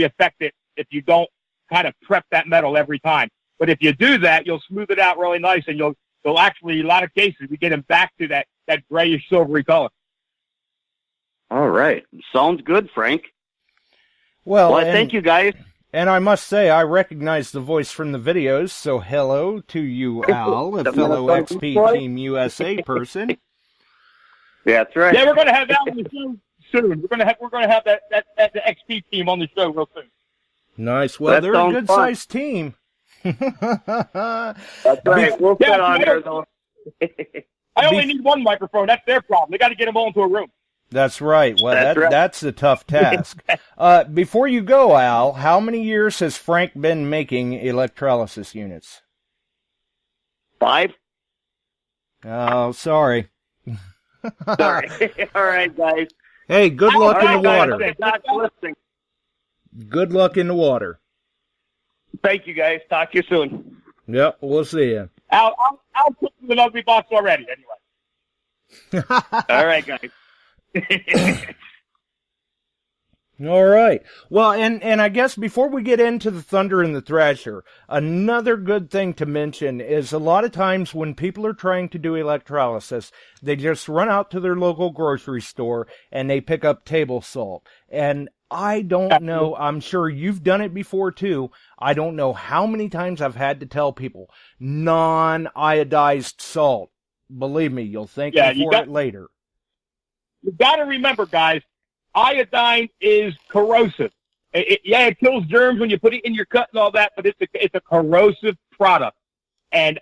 affect it if you don't kind of prep that metal every time. But if you do that, you'll smooth it out really nice, and you'll actually, in a lot of cases, we get them back to that grayish silvery color. All right. Sounds good, Frank. Well, thank you, guys. And I must say, I recognize the voice from the videos, so hello to you, Al, a fellow XP Team USA person. Yeah, that's right. Yeah, we're going to have Al on the show soon. We're going to have the XP team on the show real soon. Nice. Well, they're a good-sized team. That's right. We'll sit on there, though. I only need one microphone. That's their problem. They got to get them all into a room. That's right. Well, that's a tough task. Before you go, Al, how many years has Frank been making electrolysis units? 5. Oh, sorry. Sorry. All right, guys. Hey, good luck in the water. Thanks for listening. Good luck in the water. Thank you, guys. Talk to you soon. Yep, we'll see you. I'll put you in an ugly box already, anyway. All right, guys. All right. Well, and I guess before we get into the Thunder and the Thrasher, another good thing to mention is a lot of times when people are trying to do electrolysis, they just run out to their local grocery store and they pick up table salt. And I don't know, I'm sure you've done it before too. I don't know how many times I've had to tell people, non-iodized salt. Believe me, you'll thank me for it later. You got to remember, guys, iodine is corrosive. It kills germs when you put it in your cut and all that, but it's a corrosive product. And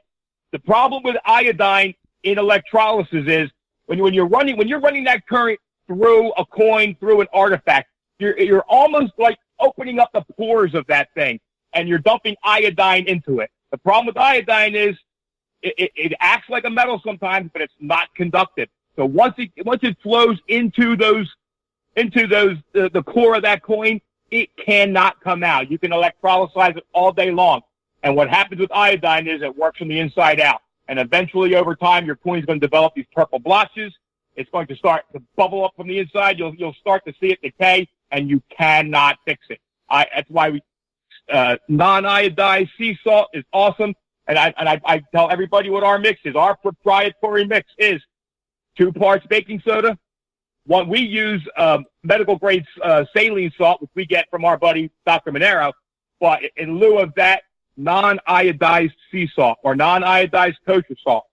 the problem with iodine in electrolysis is when you're running that current through a coin, through an artifact, you're almost like opening up the pores of that thing, and you're dumping iodine into it. The problem with iodine is it acts like a metal sometimes, but it's not conductive. So once it flows into the core of that coin, it cannot come out. You can electrolyze it all day long. And what happens with iodine is it works from the inside out. And eventually, over time, your coin's going to develop these purple blotches. It's going to start to bubble up from the inside. You'll start to see it decay, and you cannot fix it. That's why non-iodized sea salt is awesome. And I tell everybody what our mix is. Our proprietary mix is 2 parts baking soda. One, we use medical grade saline salt, which we get from our buddy Dr. Monero. But in lieu of that, non-iodized sea salt or non-iodized kosher salt.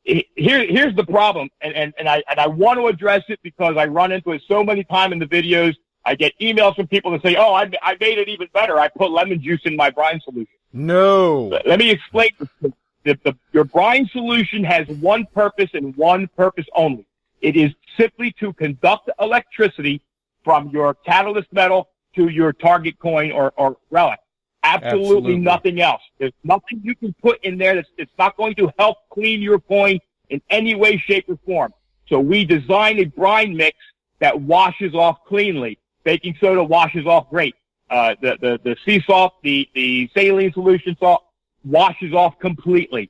Here's the problem, and I want to address it because I run into it so many times in the videos. I get emails from people that say, "Oh, I made it even better. I put lemon juice in my brine solution." No. Let me explain. Your brine solution has one purpose and one purpose only. It is simply to conduct electricity from your catalyst metal to your target coin or relic. Absolutely nothing else. There's nothing you can put in there that's not going to help clean your coin in any way, shape, or form. So we design a brine mix that washes off cleanly. Baking soda washes off great. The sea salt, the saline solution salt washes off completely.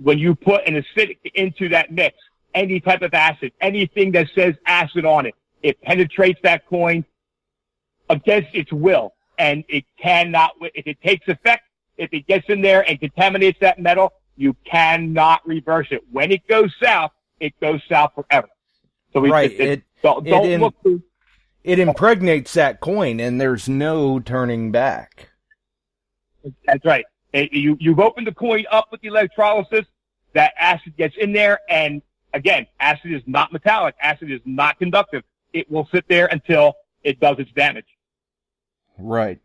When you put an acidic into that mix, any type of acid, anything that says acid on it, it penetrates that coin against its will. And it cannot, if it takes effect, if it gets in there and contaminates that metal, you cannot reverse it. When it goes south forever. So it impregnates that coin, and there's no turning back. That's right. You've opened the coin up with the electrolysis. That acid gets in there, and again, acid is not metallic. Acid is not conductive. It will sit there until it does its damage. Right.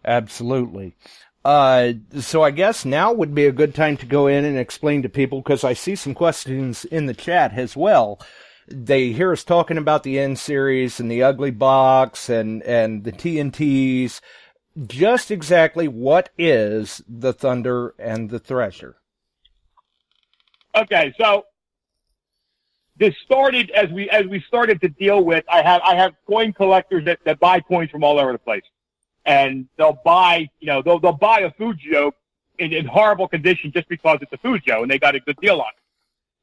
Absolutely. So I guess now would be a good time to go in and explain to people, because I see some questions in the chat as well. They hear us talking about the N-Series and the Ugly Box and the TNTs. Just exactly what is the Thunder and the Thrasher? Okay, so this started as we started to deal with. I have coin collectors that buy coins from all over the place, and they'll buy they'll buy a Fujio in horrible condition just because it's a Fujio and they got a good deal on it.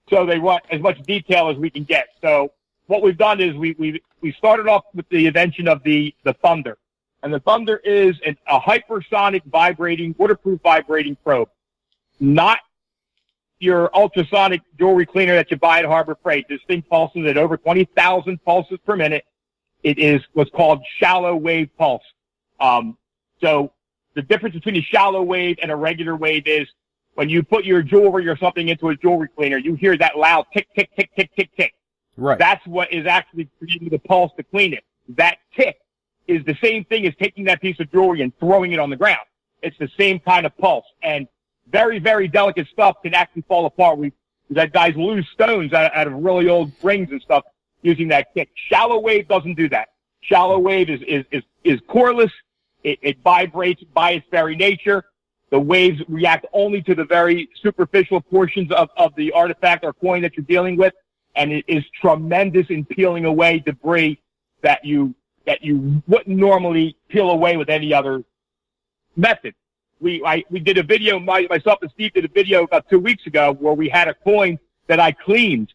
So they want as much detail as we can get. So what we've done is we started off with the invention of the Thunder. And the Thunder is a hypersonic vibrating, waterproof vibrating probe. Not your ultrasonic jewelry cleaner that you buy at Harbor Freight. This thing pulses at over 20,000 pulses per minute. It is what's called shallow wave pulse. So the difference between a shallow wave and a regular wave is when you put your jewelry or something into a jewelry cleaner, you hear that loud tick, tick, tick, tick, tick, tick. Right. That's what is actually creating the pulse to clean it. That tick is the same thing as taking that piece of jewelry and throwing it on the ground. It's the same kind of pulse, and very, very delicate stuff can actually fall apart. We've had guys lose stones out of really old rings and stuff using that kick. Shallow wave doesn't do that. Shallow wave is coreless. It vibrates by its very nature. The waves react only to the very superficial portions of the artifact or coin that you're dealing with, and it is tremendous in peeling away debris that you wouldn't normally peel away with any other method. We did a video, myself and Steve did a video about 2 weeks ago where we had a coin that I cleaned.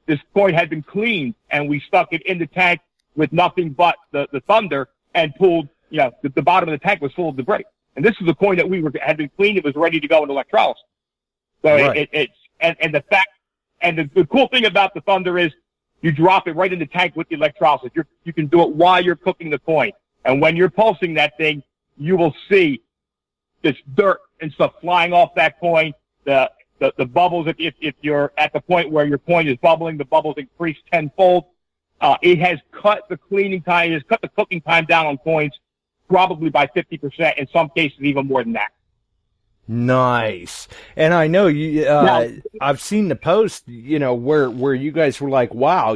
This coin had been cleaned, and we stuck it in the tank with nothing but the thunder and pulled, the bottom of the tank was full of debris. And this is a coin that had been cleaned. It was ready to go into electrolysis. So right. the cool thing about the thunder is you drop it right in the tank with the electrolysis. You can do it while you're cooking the coin. And when you're pulsing that thing, you will see this dirt and stuff flying off that coin. The bubbles, if you're at the point where your coin is bubbling, the bubbles increase tenfold. It has cut the cleaning time, it has cut the cooking time down on coins probably by 50%, in some cases even more than that. Nice. And I know you, I've seen the post, where you guys were like, wow,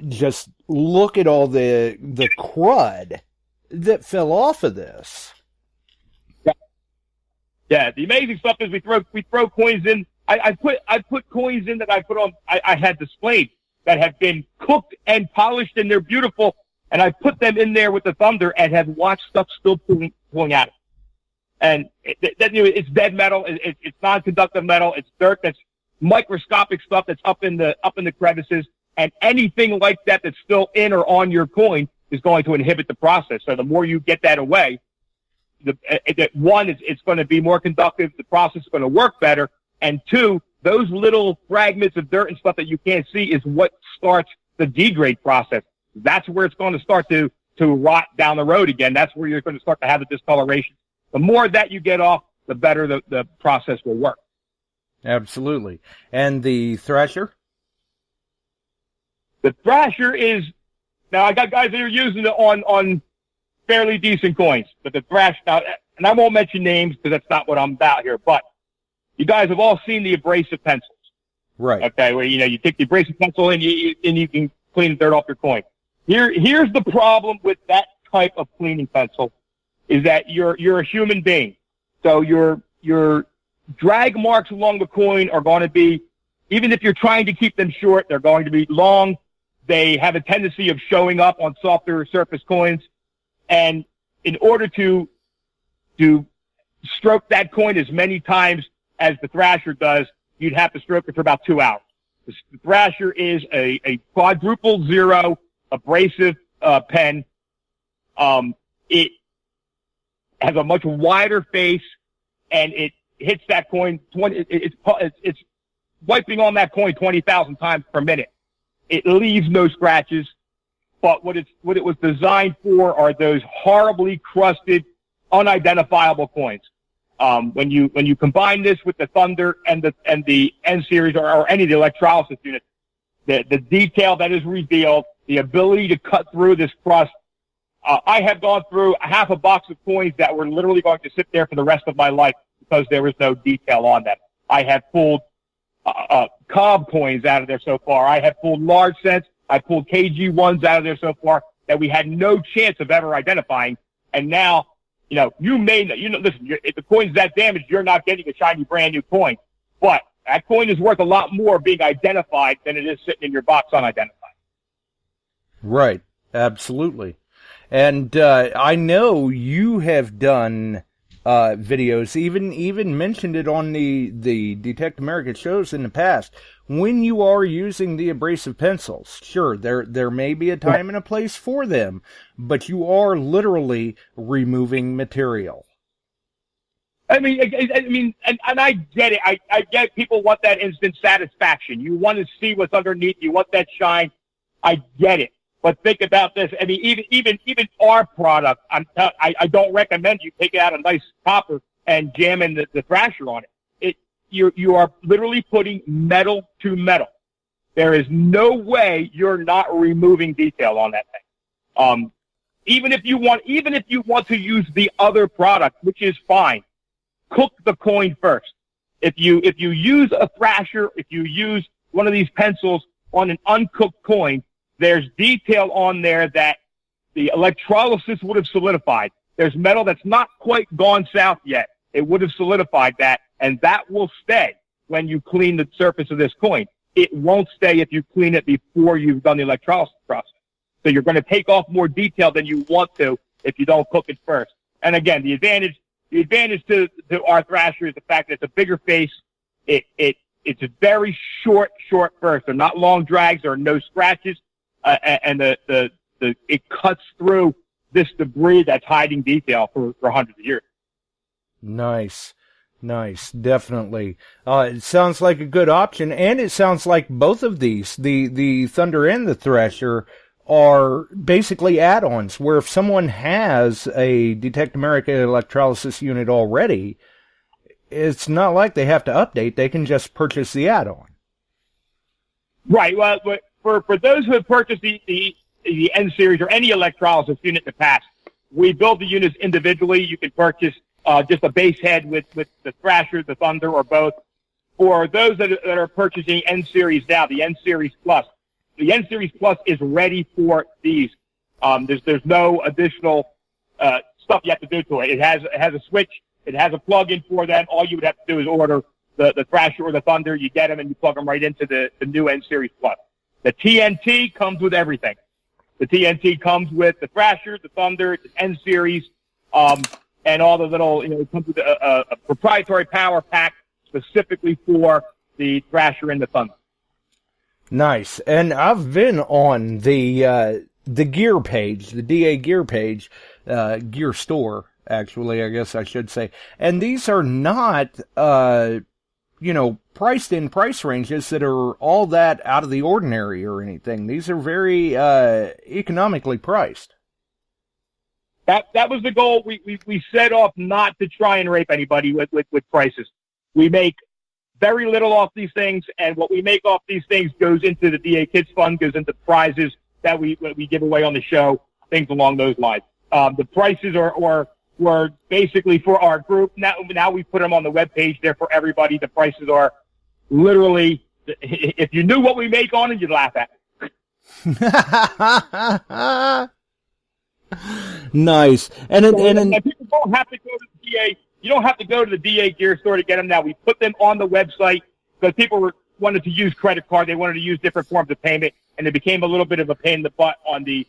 just look at all the crud that fell off of this. Yeah, the amazing stuff is we throw coins in. I put coins in that I had displayed that have been cooked and polished, and they're beautiful. And I put them in there with the thunder and have watched stuff still pulling out of it. And it's dead metal. It's non-conductive metal. It's dirt. That's microscopic stuff that's up in the crevices. And anything like that that's still in or on your coin is going to inhibit the process. So the more you get that away, it's going to be more conductive. The process is going to work better. And two, those little fragments of dirt and stuff that you can't see is what starts the degrade process. That's where it's going to start to rot down the road again. That's where you're going to start to have the discoloration. The more that you get off, the better the process will work. Absolutely. And the Thrasher? The Thrasher is, now I got guys that are using it on fairly decent coins, but the Thrasher, now, and I won't mention names because that's not what I'm about here, but you guys have all seen the abrasive pencils. Right. Okay, where, you take the abrasive pencil and you can clean the dirt off your coin. Here's the problem with that type of cleaning pencil is that you're a human being. So your drag marks along the coin are going to be, even if you're trying to keep them short, they're going to be long. They have a tendency of showing up on softer surface coins. And in order to stroke that coin as many times as the Thrasher does, you'd have to stroke it for about 2 hours. The Thrasher is a quadruple zero abrasive pen. It has a much wider face, and it hits that coin 20. It's wiping on that coin 20,000 times per minute. It leaves no scratches, but what it was designed for are those horribly crusted, unidentifiable coins. When you combine this with the Thunder and the N series or any of the electrolysis units, the detail that is revealed, the ability to cut through this crust. I have gone through half a box of coins that were literally going to sit there for the rest of my life because there was no detail on them. I have pulled Cobb coins out of there so far. I have pulled large cents. I pulled KG1s out of there so far that we had no chance of ever identifying. And now, you may, listen, if the coin's that damaged, you're not getting a shiny brand new coin. But that coin is worth a lot more being identified than it is sitting in your box unidentified. Right. Absolutely. And I know you have done videos, even mentioned it on the Detect America shows in the past. When you are using the abrasive pencils, sure, there may be a time and a place for them, but you are literally removing material. I mean, and I get it. I get people want that instant satisfaction. You want to see what's underneath. You want that shine. I get it. But think about this. I mean, even our product, I don't recommend you take out a nice copper and jam in the Thrasher on it. You are literally putting metal to metal. There is no way you're not removing detail on that thing. even if you want to use the other product, which is fine, cook the coin first. If you use a thrasher, if you use one of these pencils on an uncooked coin, there's detail on there that the electrolysis would have solidified. There's metal that's not quite gone south yet. It would have solidified that, and that will stay when you clean the surface of this coin. It won't stay if you clean it before you've done the electrolysis process. So you're going to take off more detail than you want to if you don't cook it first. And again, the advantage to our thrasher is the fact that it's a bigger face. It's a very short burst. They're not long drags. There are no scratches, and it cuts through this debris that's hiding detail for hundreds of years. Nice, definitely. It sounds like a good option, and it sounds like both of these, the Thunder and the Thrasher, are basically add-ons, where if someone has a Detect America electrolysis unit already, it's not like they have to update. They can just purchase the add-on. Right. Well, for those who have purchased the N series or any electrolysis unit in the past, we build the units individually. You can purchase just a base head with the Thrasher, the Thunder, or both. For those that are purchasing N series now, the N series Plus, the N series Plus is ready for these. There's no additional stuff you have to do to it. It has a switch. It has a plug-in for them. All you would have to do is order the Thrasher or the Thunder. You get them and you plug them right into the new N series Plus. The TNT comes with everything. The TNT comes with the Thrasher, the Thunder, the N series, and all the little, it comes with a proprietary power pack specifically for the Thrasher and the Thunder. Nice. And I've been on the gear page, the DA gear page, gear store, actually, I guess I should say. And these are not, priced in price ranges that are all that out of the ordinary or anything. These are very economically priced. That was the goal. We set off not to try and rape anybody with prices. We make very little off these things, and what we make off these things goes into the DA Kids Fund, goes into prizes that we give away on the show, things along those lines. The prices were basically for our group. Now we put them on the webpage there for everybody. The prices are literally, if you knew what we make on it, you'd laugh at it. Nice. And people don't have to go to the DA. You don't have to go to the DA gear store to get them now. We put them on the website because people wanted to use credit card. They wanted to use different forms of payment, and it became a little bit of a pain in the butt on the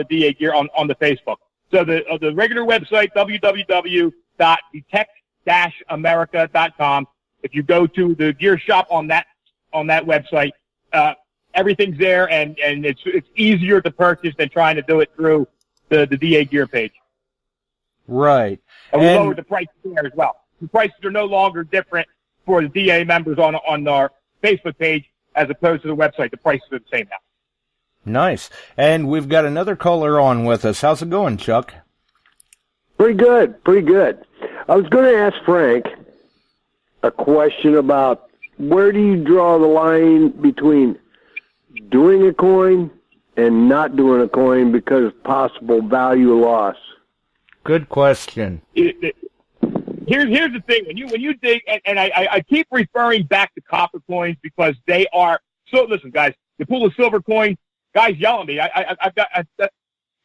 DA gear on the Facebook. So the regular website, www.detect-america.com. If you go to the gear shop on that website, everything's there, and it's easier to purchase than trying to do it through the DA gear page. Right. And we lowered the prices there as well. The prices are no longer different for the DA members on our Facebook page as opposed to the website. The prices are the same now. Nice. And we've got another caller on with us. How's it going, Chuck? Pretty good. I was going to ask Frank a question about where do you draw the line between doing a coin and not doing a coin because of possible value loss? Good question. Here's the thing. When you dig, and I keep referring back to copper coins because they are, so listen, guys, you pull a silver coin, guys yell at me. I've got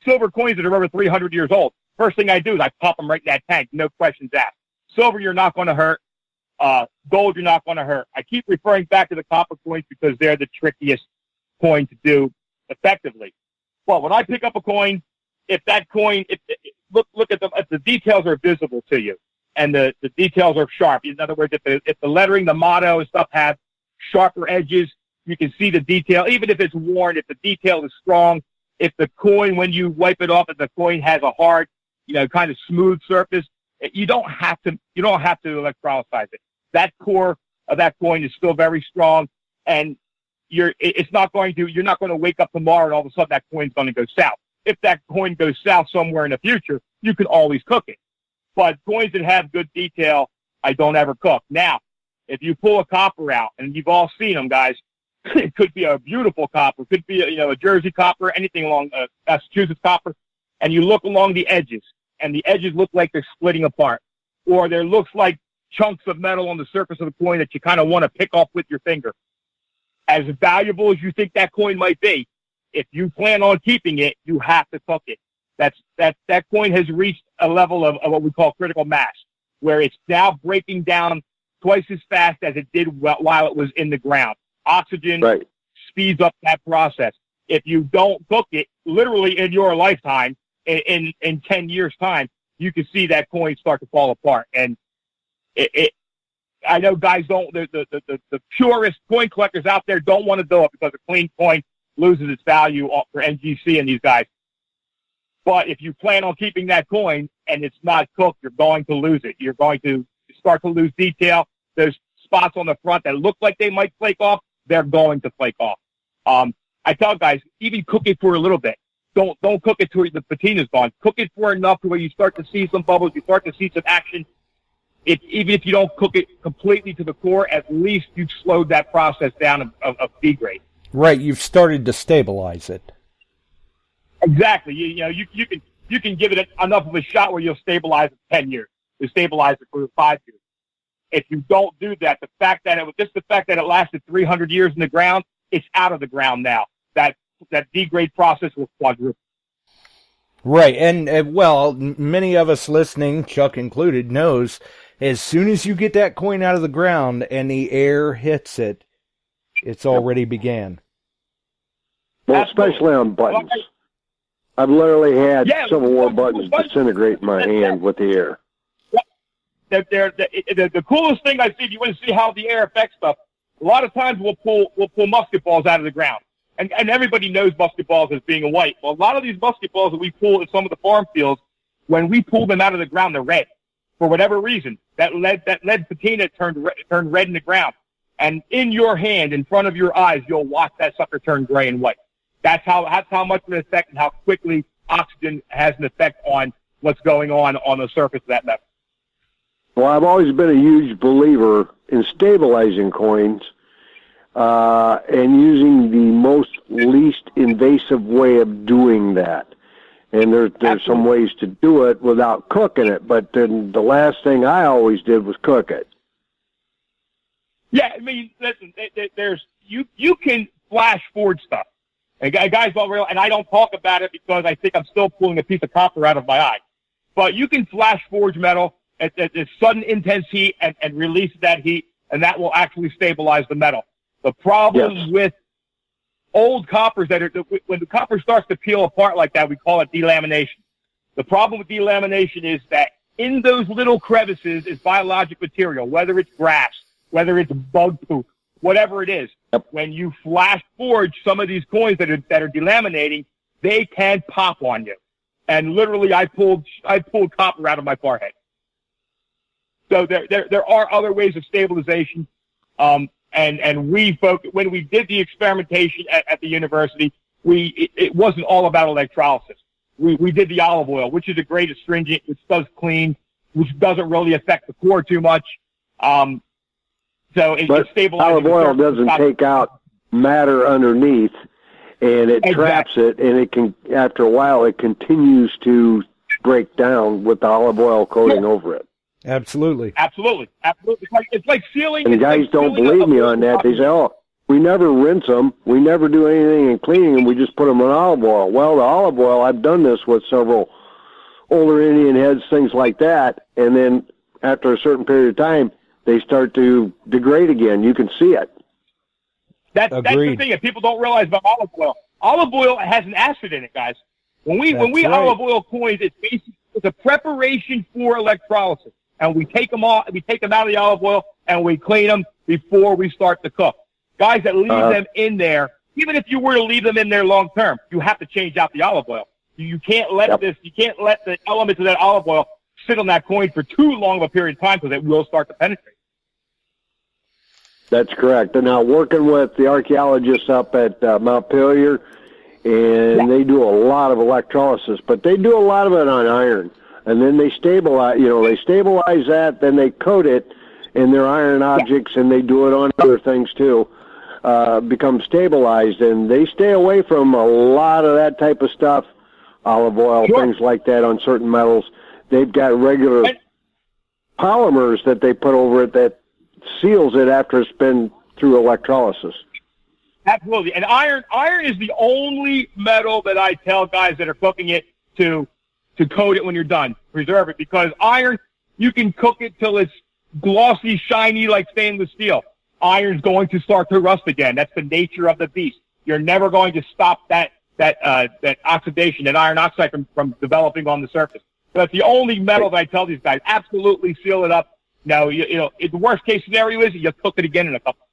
silver coins that are over 300 years old. First thing I do is I pop them right in that tank. No questions asked. Silver, you're not going to hurt. Gold, you're not going to hurt. I keep referring back to the copper coins because they're the trickiest coin to do effectively. Well, when I pick up a coin, if that coin, look at if the details are visible to you and the details are sharp. In other words, if the lettering, the motto and stuff have sharper edges, you can see the detail. Even if it's worn, if the detail is strong, if the coin, when you wipe it off, if the coin has a hard, kind of smooth surface, you don't have to electrolyze it. That core of that coin is still very strong, and you're not going to wake up tomorrow and all of a sudden that coin's going to go south. If that coin goes south somewhere in the future, you can always cook it. But coins that have good detail, I don't ever cook. Now, if you pull a copper out, and you've all seen them, guys, it could be a beautiful copper, could be a Jersey copper, anything along Massachusetts copper, and you look along the edges, and the edges look like they're splitting apart, or there looks like chunks of metal on the surface of the coin that you kind of want to pick off with your finger. As valuable as you think that coin might be, if you plan on keeping it, you have to cook it. That coin has reached a level of what we call critical mass, where it's now breaking down twice as fast as it did while it was in the ground. Oxygen speeds up that process. If you don't cook it, literally in your lifetime, in 10 years' time, you can see that coin start to fall apart. And I know guys don't, the purest coin collectors out there don't want to do it because a clean coin loses its value for NGC and these guys. But if you plan on keeping that coin and it's not cooked, you're going to lose it. You're going to start to lose detail. There's spots on the front that look like they might flake off. They're going to flake off. I tell guys, even cook it for a little bit. Don't cook it till the patina's gone. Cook it for enough to where you start to see some bubbles, you start to see some action. Even if you don't cook it completely to the core, at least you've slowed that process down of degrade. Right, you've started to stabilize it. Exactly. You can give it enough of a shot where you'll stabilize it 10 years. You'll stabilize it for 5 years. If you don't do that, the fact that it lasted 300 years in the ground, it's out of the ground now. That degrade process will quadruple. Right, and well, many of us listening, Chuck included, knows as soon as you get that coin out of the ground and the air hits it, it's already began. Well, especially on buttons. I've literally had Civil War buttons disintegrate in my hand with the air. The coolest thing I see, if you want to see how the air affects stuff, a lot of times we'll pull musket balls out of the ground. And everybody knows musket balls as being a white. Well, a lot of these musket balls that we pull in some of the farm fields, when we pull them out of the ground, they're red. For whatever reason, that lead patina turned red in the ground. And in your hand, in front of your eyes, you'll watch that sucker turn gray and white. That's how much of an effect and how quickly oxygen has an effect on what's going on the surface of that metal. Well, I've always been a huge believer in stabilizing coins and using the most least invasive way of doing that. And there's some ways to do it without cooking it, but then the last thing I always did was cook it. Yeah, I mean, listen, you can flash forward stuff. And guys don't realize, and I don't talk about it because I think I'm still pulling a piece of copper out of my eye. But you can flash forge metal at sudden intense heat and release that heat, and that will actually stabilize the metal. The problem with old coppers when the copper starts to peel apart like that, we call it delamination. The problem with delamination is that in those little crevices is biologic material, whether it's grass, whether it's bug poop, whatever it is. Yep. When you flash forge some of these coins that are delaminating, they can pop on you. And literally, I pulled copper out of my forehead. So there are other ways of stabilization. And when we did the experimentation at the university, it wasn't all about electrolysis. We did the olive oil, which is a great astringent, which does clean, which doesn't really affect the core too much. So it stabilizes. Olive oil doesn't take out matter underneath, and it traps it, and it can, after a while, it continues to break down with the olive oil coating over it. Absolutely. It's like sealing. And guys don't believe me on that. They say, "Oh, we never rinse them. We never do anything in cleaning them. We just put them in olive oil." Well, the olive oil, I've done this with several older Indian heads, things like that, and then after a certain period of time, they start to degrade again. You can see it. That's the thing that people don't realize about olive oil. Olive oil has an acid in it, guys. When we olive oil coins, it's a preparation for electrolysis. And we take them out of the olive oil and we clean them before we start to cook. Guys that leave them in there, even if you were to leave them in there long term, you have to change out the olive oil. You can't let the elements of that olive oil sit on that coin for too long of a period of time because it will start to penetrate. That's correct. And now working with the archaeologists up at Mount Pillier, and they do a lot of electrolysis, but they do a lot of it on iron. And then they stabilize that, then they coat it in their iron objects, and they do it on other things too, become stabilized. And they stay away from a lot of that type of stuff olive oil, Sure. things like that on certain metals. They've got regular polymers that they put over it that seals it after it's been through electrolysis. Absolutely. And iron is the only metal that I tell guys that are cooking it to coat it when you're done. Preserve it, because iron, you can cook it till it's glossy, shiny like stainless steel. Iron's going to start to rust again. That's the nature of the beast. You're never going to stop that oxidation, that iron oxide from developing on the surface. So that's the only metal that I tell these guys, absolutely seal it up. Now, the worst case scenario is you cook it again in a couple.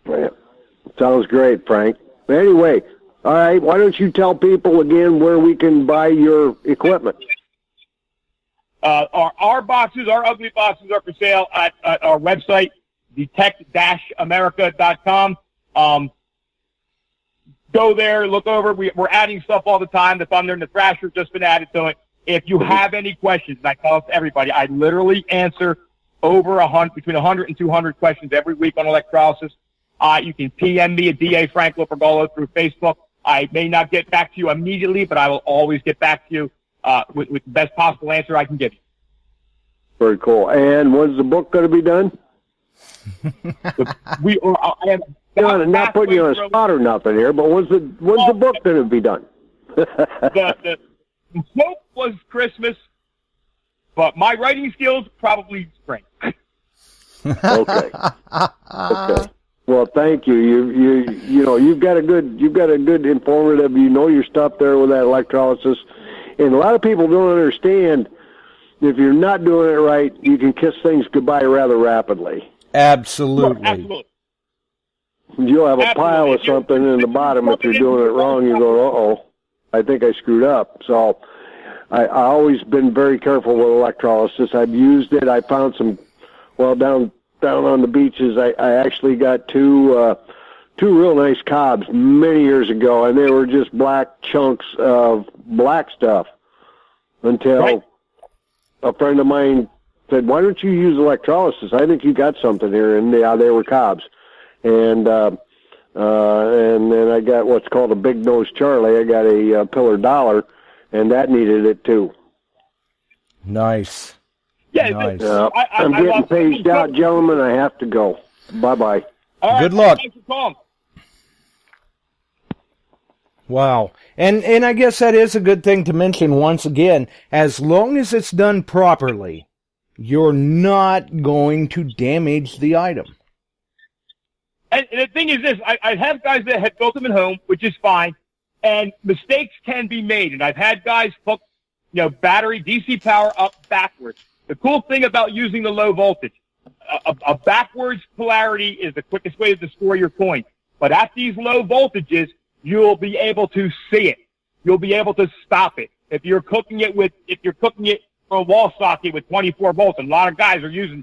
Yeah. Sounds great, Frank. But anyway, all right, why don't you tell people again where we can buy your equipment? Our boxes, our ugly boxes are for sale at our website, detect-america.com. Go there, look over. We're adding stuff all the time. The Thunder and the Thrasher just been added to it. If you have any questions, and I tell it to everybody, I literally answer over between 100 and 200 questions every week on electrolysis. You can PM me at DA Frank Lopergolo through Facebook. I may not get back to you immediately, but I will always get back to you with the best possible answer I can give you. Very cool. And when's the book going to be done? I'm not putting you on a spot or nothing here, but when's the book going to be done? the hope was Christmas, but my writing skills probably spring. Okay. Well, thank you. You've got a good informative. You know your stuff there with that electrolysis, and a lot of people don't understand. If you're not doing it right, you can kiss things goodbye rather rapidly. Absolutely. Absolutely. You'll have a pile of something in the bottom if you're doing it wrong. You go, uh-oh, I think I screwed up. So I always been very careful with electrolysis. I've used it. I found some, down on the beaches, I actually got two real nice cobs many years ago, and they were just black chunks of black stuff until a friend of mine said, why don't you use electrolysis? I think you got something here. And yeah, they were cobs. And then I got what's called a big nose Charlie. I got a pillar dollar, and that needed it too. Nice. Yeah, nice. I'm getting paged out, gentlemen. I have to go. Bye-bye. Good luck. Thanks for calling. Wow. And I guess that is a good thing to mention once again. As long as it's done properly, you're not going to damage the item. And the thing is this, I have guys that have built them at home, which is fine, and mistakes can be made. And I've had guys hook, battery, DC power up backwards. The cool thing about using the low voltage, a backwards polarity is the quickest way to destroy your coin. But at these low voltages, you'll be able to see it. You'll be able to stop it. If you're cooking it for a wall socket with 24 volts, and a lot of guys are using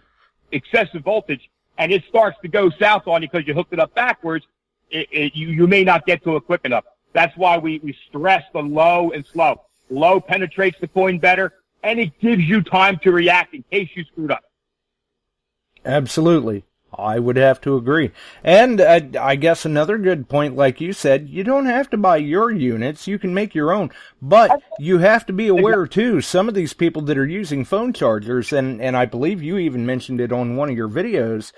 excessive voltage, and it starts to go south on you because you hooked it up backwards, you may not get to it quick enough. That's why we stress the low and slow. Low penetrates the coin better, and it gives you time to react in case you screwed up. Absolutely. I would have to agree. And I guess another good point, like you said, you don't have to buy your units. You can make your own. But you have to be aware, too, some of these people that are using phone chargers, and I believe you even mentioned it on one of your videos,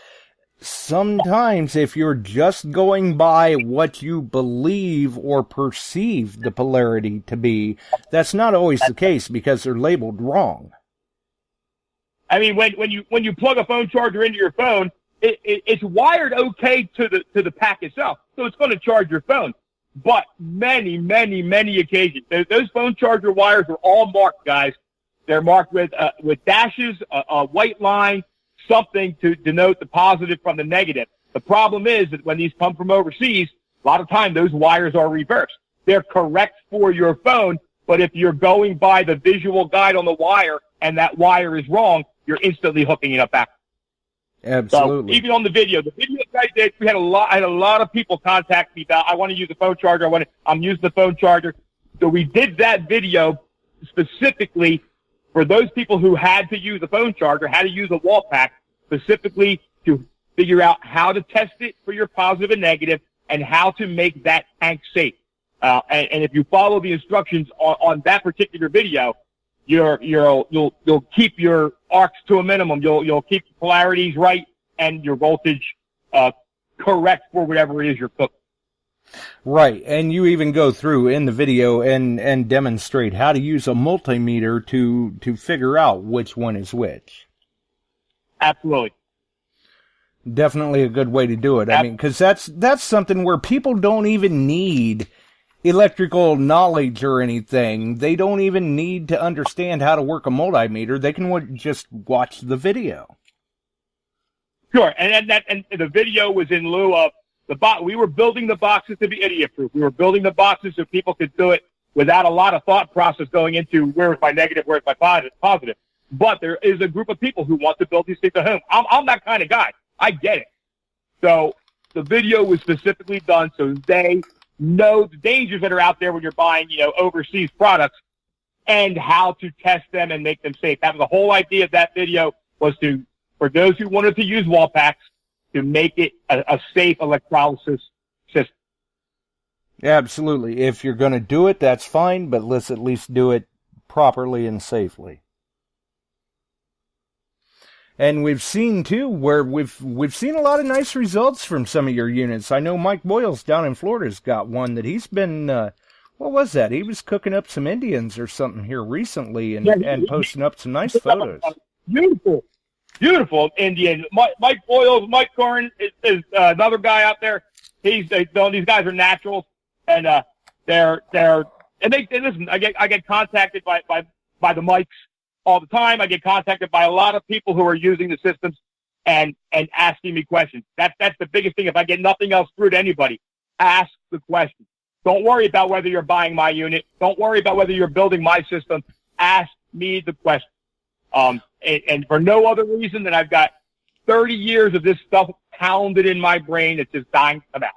sometimes if you're just going by what you believe or perceive the polarity to be, that's not always the case because they're labeled wrong. I mean, when you plug a phone charger into your phone, it's wired okay to the pack itself, so it's going to charge your phone. But many occasions, those phone charger wires are all marked, guys. They're marked with dashes, a white line, something to denote the positive from the negative. The problem is that when these come from overseas, a lot of time those wires are reversed. They're correct for your phone, but if you're going by the visual guide on the wire and that wire is wrong, you're instantly hooking it up back. Absolutely. So even on the video I did, I had a lot of people contact me about, I want to use a phone charger. I'm using the phone charger. So we did that video specifically for those people who had to use a phone charger, had to use a wall pack, specifically to figure out how to test it for your positive and negative and how to make that tank safe. And if you follow the instructions on that particular video, you'll keep your arcs to a minimum. You'll keep the polarities right and your voltage correct for whatever it is you're cooking. Right, and you even go through in the video and demonstrate how to use a multimeter to figure out which one is which. Absolutely. Definitely a good way to do it. I mean, because that's something where people don't even need electrical knowledge or anything. They don't even need to understand how to work a multimeter. They can just watch the video. Sure, and the video was in lieu of we were building the boxes to be idiot-proof. We were building the boxes so people could do it without a lot of thought process going into where is my negative, where is my positive. But there is a group of people who want to build these things at home. I'm that kind of guy. I get it. So the video was specifically done so they know the dangers that are out there when you're buying, overseas products and how to test them and make them safe. That was the whole idea of that video, was for those who wanted to use wall packs, to make it a safe electrolysis system. Absolutely. If you're going to do it, that's fine, but let's at least do it properly and safely. And we've seen, too, where we've seen a lot of nice results from some of your units. I know Mike Boyles down in Florida's got one that he's been, what was that? He was cooking up some Indians or something here recently and posting up some nice photos. Beautiful Indian. Mike Boyles, Mike Curran is another guy out there. These guys are naturals, and listen. I get contacted by the mics all the time. I get contacted by a lot of people who are using the systems and asking me questions. That's the biggest thing. If I get nothing else through to anybody, ask the question. Don't worry about whether you're buying my unit. Don't worry about whether you're building my system. Ask me the question. And for no other reason than I've got 30 years of this stuff pounded in my brain. It's just dying to come out.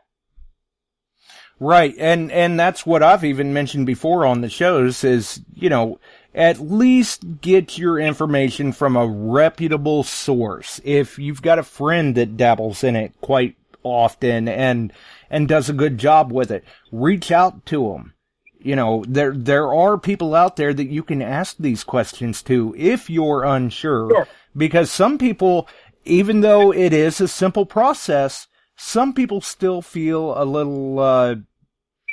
Right. And that's what I've even mentioned before on the shows is, at least get your information from a reputable source. If you've got a friend that dabbles in it quite often and does a good job with it, reach out to them. There are people out there that you can ask these questions to if you're unsure. Sure. Because some people, even though it is a simple process, some people still feel a little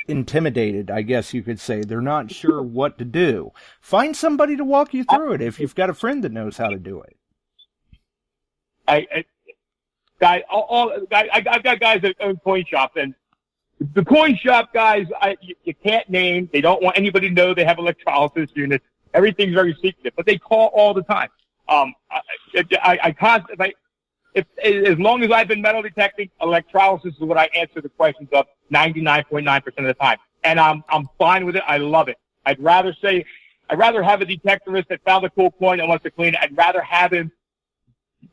intimidated, I guess you could say. They're not sure what to do. Find somebody to walk you through it if you've got a friend that knows how to do it. I've got guys that own coin shops, and the coin shop guys, you can't name. They don't want anybody to know they have electrolysis units. Everything's very secretive, but they call all the time. As long as I've been metal detecting, electrolysis is what I answer the questions of 99.9% of the time. And I'm fine with it. I love it. I'd rather have a detectorist that found a cool coin and wants to clean it. I'd rather have him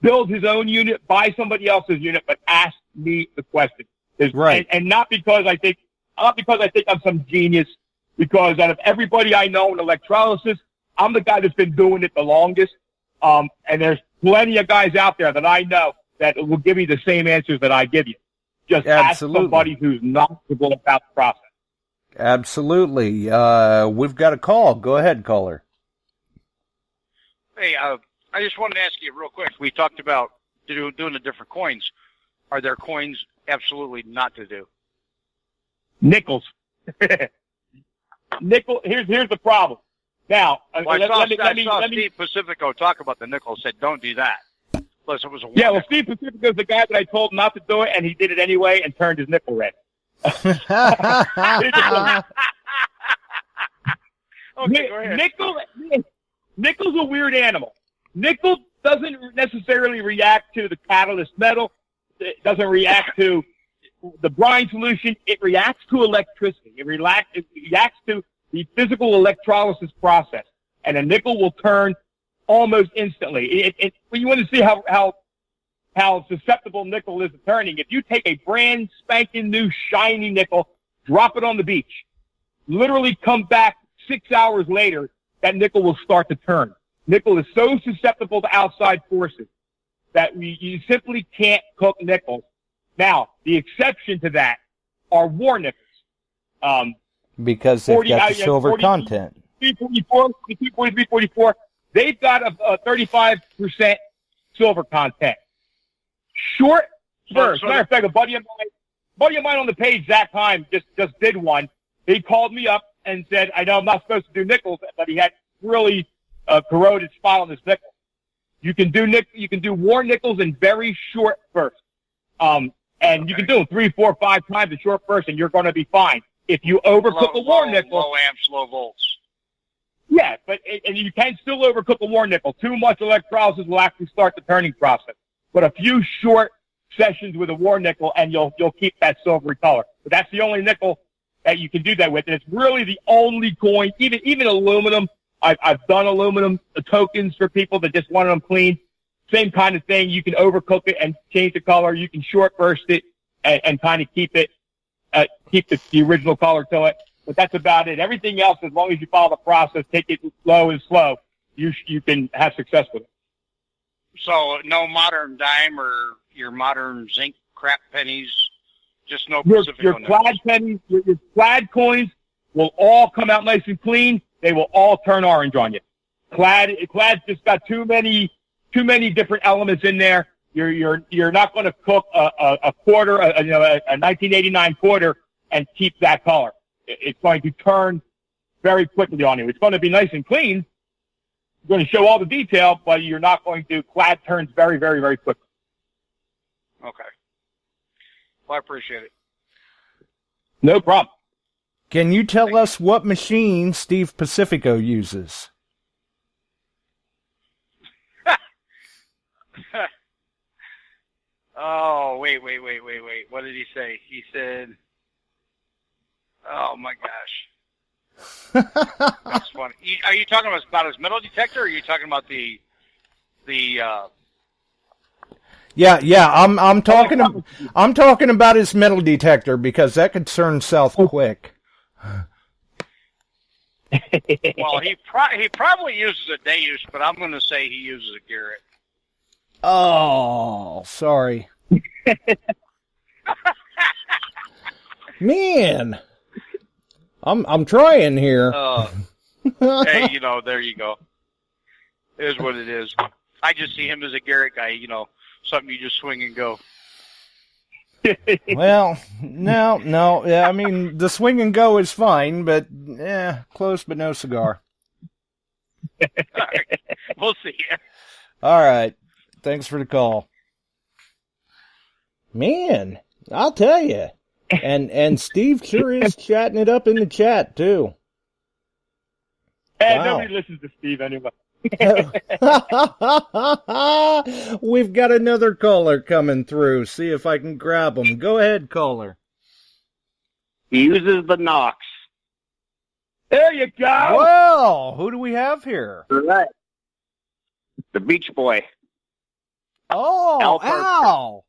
build his own unit, buy somebody else's unit, but ask me the question. Right. And not because I think I'm some genius, because out of everybody I know in electrolysis, I'm the guy that's been doing it the longest. And there's plenty of guys out there that I know that will give you the same answers that I give you. Just ask somebody who's knowledgeable about the process. Absolutely. We've got a call. Go ahead, caller. Hey, I just wanted to ask you real quick. We talked about doing the different coins. Are there coins absolutely not to do? Nickels. Nickel. Here's the problem. Now, I saw Steve Pacifico talk about the nickel. Said don't do that. Plus, it was a well, Steve Pacifico is the guy that I told not to do it, and he did it anyway and turned his nickel red. Okay, go ahead. Nickel's a weird animal. Nickel doesn't necessarily react to the catalyst metal. It doesn't react to the brine solution. It reacts to electricity. It reacts to the physical electrolysis process. And a nickel will turn almost instantly. When you want to see how susceptible nickel is to turning, if you take a brand spanking new shiny nickel, drop it on the beach, literally come back 6 hours later, that nickel will start to turn. Nickel is so susceptible to outside forces that you simply can't cook nickels. Now, the exception to that are war nickels. Because they've 40, got the silver 40, content. 344, 344, they've got a 35% silver content. Short burst. Matter of fact, a buddy of mine on the page, Zach Heim, just did one. He called me up and said, I know I'm not supposed to do nickels, but he had really corroded spot on his nickel. You can do war nickels in very short bursts. And you can do them 3, 4, 5 times a short burst, and you're going to be fine. If you overcook a war nickel, low amps, low volts. yeah, and you can still overcook a war nickel. Too much electrolysis will actually start the turning process. But a few short sessions with a war nickel, and you'll keep that silvery color. But that's the only nickel that you can do that with, and it's really the only coin. Even aluminum. I've done aluminum tokens for people that just wanted them clean. Same kind of thing. You can overcook it and change the color. You can short burst it and kind of keep it, keep the original color to it. But that's about it. Everything else, as long as you follow the process, take it low and slow, you can have success with it. So no modern dime or your modern zinc crap pennies, just no Your Pacifico clad pennies, your clad coins will all come out nice and clean. They will all turn orange on you. Clad's just got too many different elements in there. You're not going to cook a quarter, a 1989 quarter and keep that color. It's going to turn very quickly on you. It's going to be nice and clean. It's going to show all the detail, but you're not going to. Clad turns very, very, very quickly. Okay. Well, I appreciate it. No problem. Can you tell us what machine Steve Pacifico uses? Oh, wait. What did he say? He said, oh, my gosh. That's funny. Are you talking about his metal detector, or are you talking about the Yeah, I'm talking about his metal detector, because that could turn south quick. Well, he probably uses a Deus, but I'm going to say he uses a Garrett. Oh, sorry. Man, I'm trying here. Hey, there you go. It is what it is. I just see him as a Garrett guy, something you just swing and go. Well, no. I mean, the swing and go is fine, but close but no cigar. All right. We'll see. All right. Thanks for the call. Man, I'll tell you. And Steve sure is chatting it up in the chat, too. Hey, Wow. nobody listens to Steve anyway. We've got another caller coming through. See if I can grab him. Go ahead, caller. He uses the Knox. There you go. Well, who do we have here? All right. The Beach Boy. Oh, Al.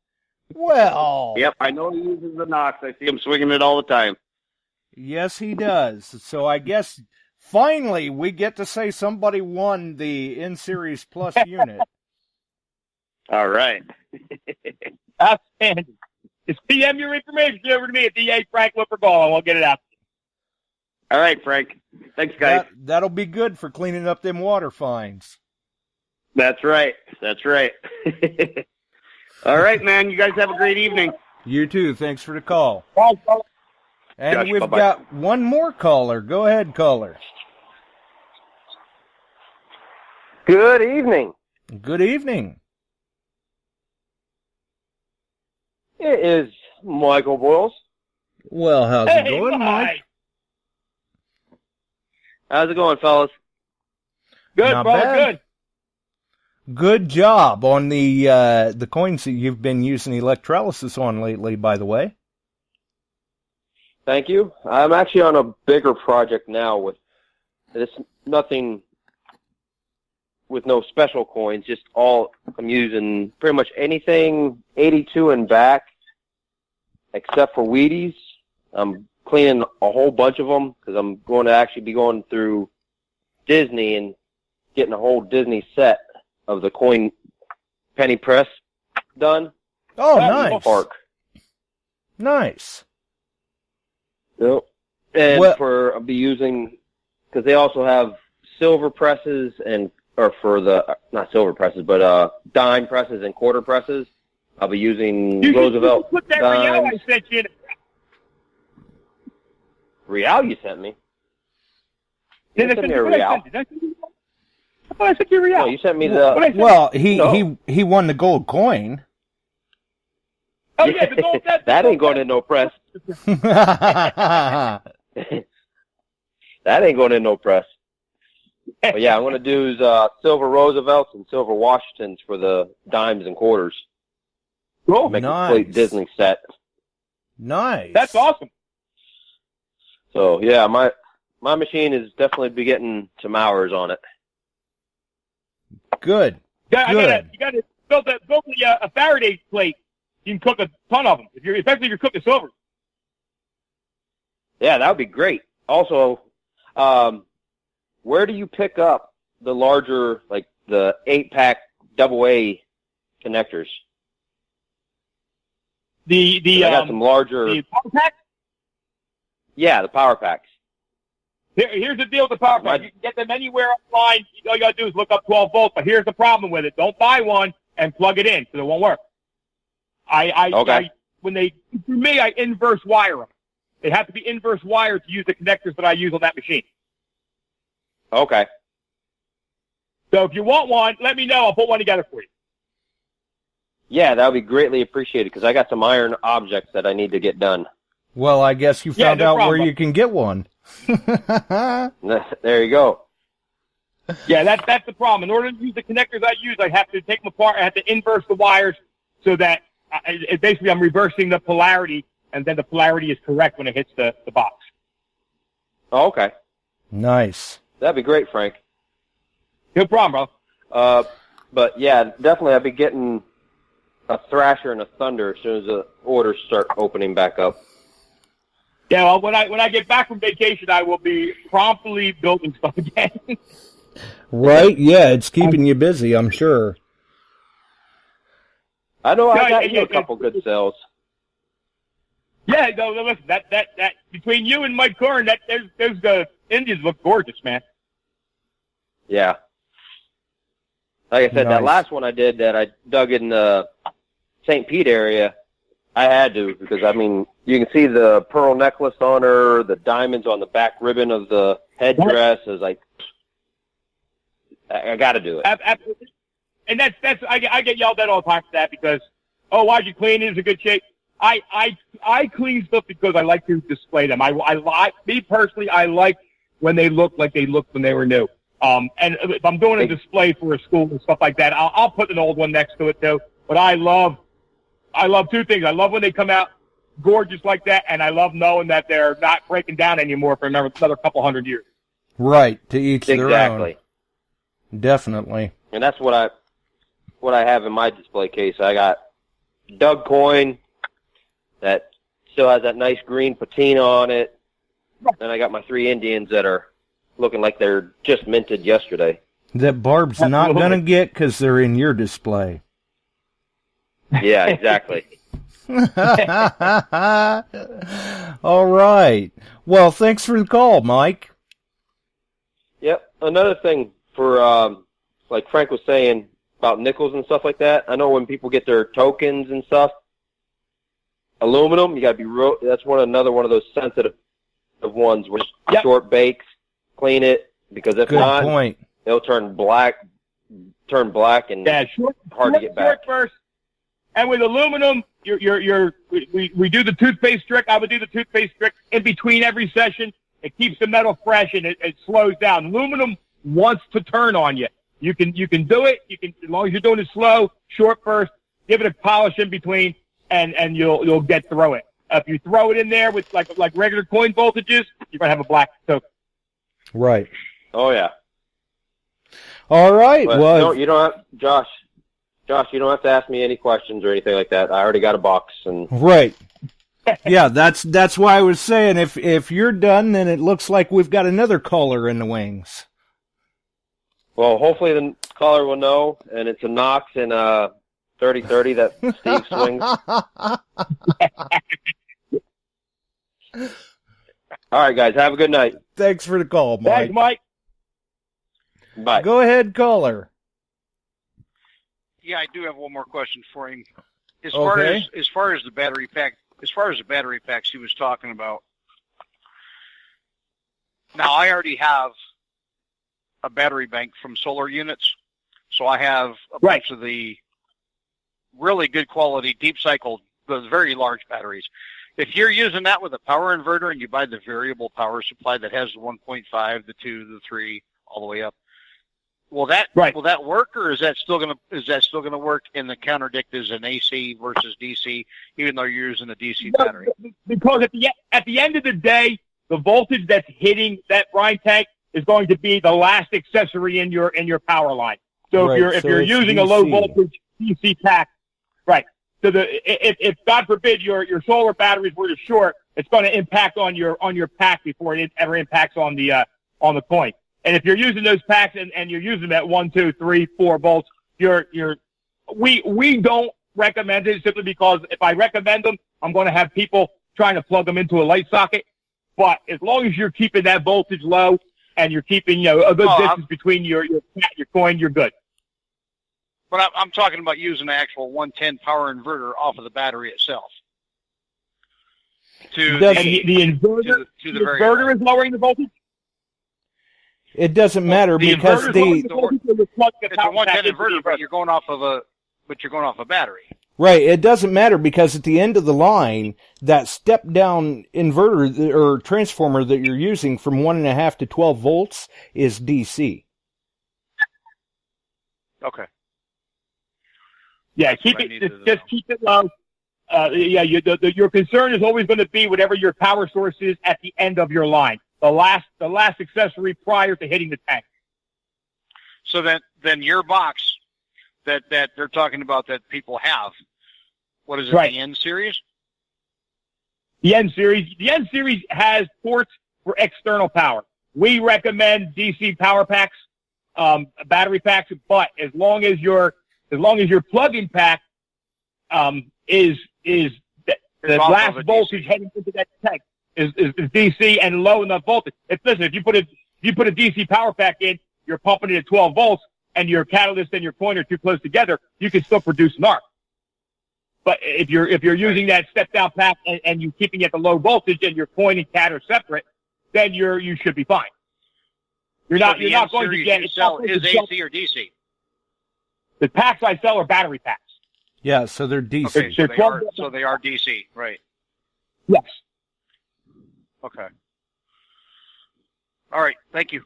Well. Yep, I know he uses the Knox. I see him swinging it all the time. Yes, he does. So I guess finally we get to say somebody won the N-Series Plus unit. All right. Outstanding. Just PM your information over to me at DA Frank Lopergolo, and we'll get it out. All right, Frank. Thanks, guys. That'll be good for cleaning up them water fines. That's right. All right, man. You guys have a great evening. You too. Thanks for the call. Bye, bye. And Josh, we've bye-bye. got one more caller. Go ahead, caller. Good evening. Good evening. It is Michael Boyles. Well, how's it going, Mike? How's it going, fellas? Good, Not brother, bad. good. Good job on the coins that you've been using electrolysis on lately, by the way. Thank you. I'm actually on a bigger project now with nothing with no special coins, just I'm using pretty much anything 82 and back except for Wheaties. I'm cleaning a whole bunch of them because I'm going to actually be going through Disney and getting a whole Disney set of the coin penny press done. Oh, nice. Park. Nice. Yep. And I'll be using, because they also have silver presses or for the, not silver presses, but dime presses and quarter presses. I'll be using Roosevelt put that dimes. Real I sent you in. Real you sent me? You Did I sent send me a you Real. I thought I sent you Real. No, you sent me the... Well, he won the gold coin. Oh, yeah, the gold... That ain't going in no press. That ain't going in no press. But yeah, I'm going to do silver Roosevelts and silver Washingtons for the dimes and quarters. Cool. Make a complete Disney set. Nice. That's awesome. So yeah, my machine is definitely be getting some hours on it. Good. You got to build a Faraday plate. You can cook a ton of them, especially if you're cooking silver. Yeah, that would be great. Also, where do you pick up the larger, like the 8-pack AA connectors? I got some larger. The power packs? Yeah, the power packs. Here's the deal with the power pack. You can get them anywhere online. All you got to do is look up 12 volts. But here's the problem with it. Don't buy one and plug it in because it won't work. When they through me, I inverse wire them. They have to be inverse wired to use the connectors that I use on that machine. Okay. So if you want one, let me know. I'll put one together for you. Yeah, that would be greatly appreciated because I got some iron objects that I need to get done. Well, I guess you found out where you can get one. There you go. Yeah, that's the problem. In order to use the connectors I use, I have to take them apart. I have to inverse the wires so that basically I'm reversing the polarity, and then the polarity is correct when it hits the box. Oh, okay. Nice. That'd be great, Frank. No problem, bro. But yeah, definitely I'll be getting a Thrasher and a Thunder as soon as the orders start opening back up. Yeah, well, when I get back from vacation, I will be promptly building stuff again. Right? Yeah, it's keeping you busy, I'm sure. I know I got you a couple good sales. Yeah, no, listen, that between you and Mike Curran, those Indians look gorgeous, man. Yeah. Like I said, that last one I did that I dug in the St. Pete area, I had to because, I mean, you can see the pearl necklace on her, the diamonds on the back ribbon of the headdress. I was like, I got to do it. Absolutely. And I get yelled at all the time for that because, oh, why'd you clean it? It's a good shape. I clean stuff because I like to display them. Me personally, I like when they look like they looked when they were new. And if I'm doing a display for a school and stuff like that, I'll put an old one next to it too. But I love two things. I love when they come out gorgeous like that, and I love knowing that they're not breaking down anymore for another couple hundred years. Right, to each their own. Exactly. Definitely. And that's what I have in my display case. I got Doug coin that still has that nice green patina on it. Then I got my 3 Indians that are looking like they're just minted yesterday. That Barb's not going to get because they're in your display. Yeah, exactly. All right. Well, thanks for the call, Mike. Yep. Another thing for, like Frank was saying about nickels and stuff like that, I know when people get their tokens and stuff, aluminum, you got to be that's another one of those sensitive ones where short bakes, clean it, because if not, it'll turn black and hard to get back. Short burst. And with aluminum, we do the toothpaste trick. I would do the toothpaste trick in between every session. It keeps the metal fresh and it slows down. Aluminum wants to turn on you. You can do it. You can, as long as you're doing it slow, short burst, give it a polish in between, and you'll get through it. If you throw it in there with like regular coin voltages, you're gonna have a black token. Right. Oh yeah. All right. But well, you don't have Josh, you don't have to ask me any questions or anything like that. I already got a box and. Right. Yeah, that's why I was saying if you're done, then it looks like we've got another caller in the wings. Well, hopefully the caller will know, and it's a Knox and a 30-30 that Steve swings. All right, guys. Have a good night. Thanks for the call, Mike. Thanks, Mike. Bye. Go ahead, caller. Yeah, I do have one more question for him. As Okay. far as the battery pack, as far as the battery packs he was talking about. Now, I already have a battery bank from solar units, so I have a bunch of the really good quality, deep cycled, those very large batteries. If you're using that with a power inverter and you buy the variable power supply that has the 1.5, the 2, the 3, all the way up, will that work, or is that still gonna work in the counterdict as an AC versus DC, even though you're using a DC battery? Because at the end of the day, the voltage that's hitting that brine tank is going to be the last accessory in your power line. So if you're using DC. a low voltage DC pack, right? So if God forbid your solar batteries were to short, it's going to impact on your pack before it ever impacts on the coin. And if you're using those packs and you're using them at 1, 2, 3, 4 volts, we don't recommend it simply because if I recommend them, I'm going to have people trying to plug them into a light socket. But as long as you're keeping that voltage low and you're keeping a good distance between your coin, you're good. But I'm talking about using an actual 110 power inverter off of the battery itself. The inverter is lowering the voltage? It doesn't matter because it's a 110 inverter, but you're going off of a battery. Right, it doesn't matter because at the end of the line, that step-down inverter or transformer that you're using from 1.5 to 12 volts is DC. Okay. Yeah, keep it low. Your concern is always going to be whatever your power source is at the end of your line, the last accessory prior to hitting the tank. So then your box that they're talking about that people have, what is it, the N series? The N series has ports for external power. We recommend DC power packs, battery packs, but as long as your plug-in pack is the last voltage heading into that tank is DC and low enough voltage. If you put a DC power pack in, you're pumping it at 12 volts, and your catalyst and your coin are too close together, you can still produce an arc. But if you're using that step down pack and you're keeping it at the low voltage and your coin and cat are separate, then you should be fine. You're not going to get is AC or DC. The packs I sell are battery packs. Yeah, so they're DC. Okay, so they are DC, right? Yes. Okay. All right. Thank you.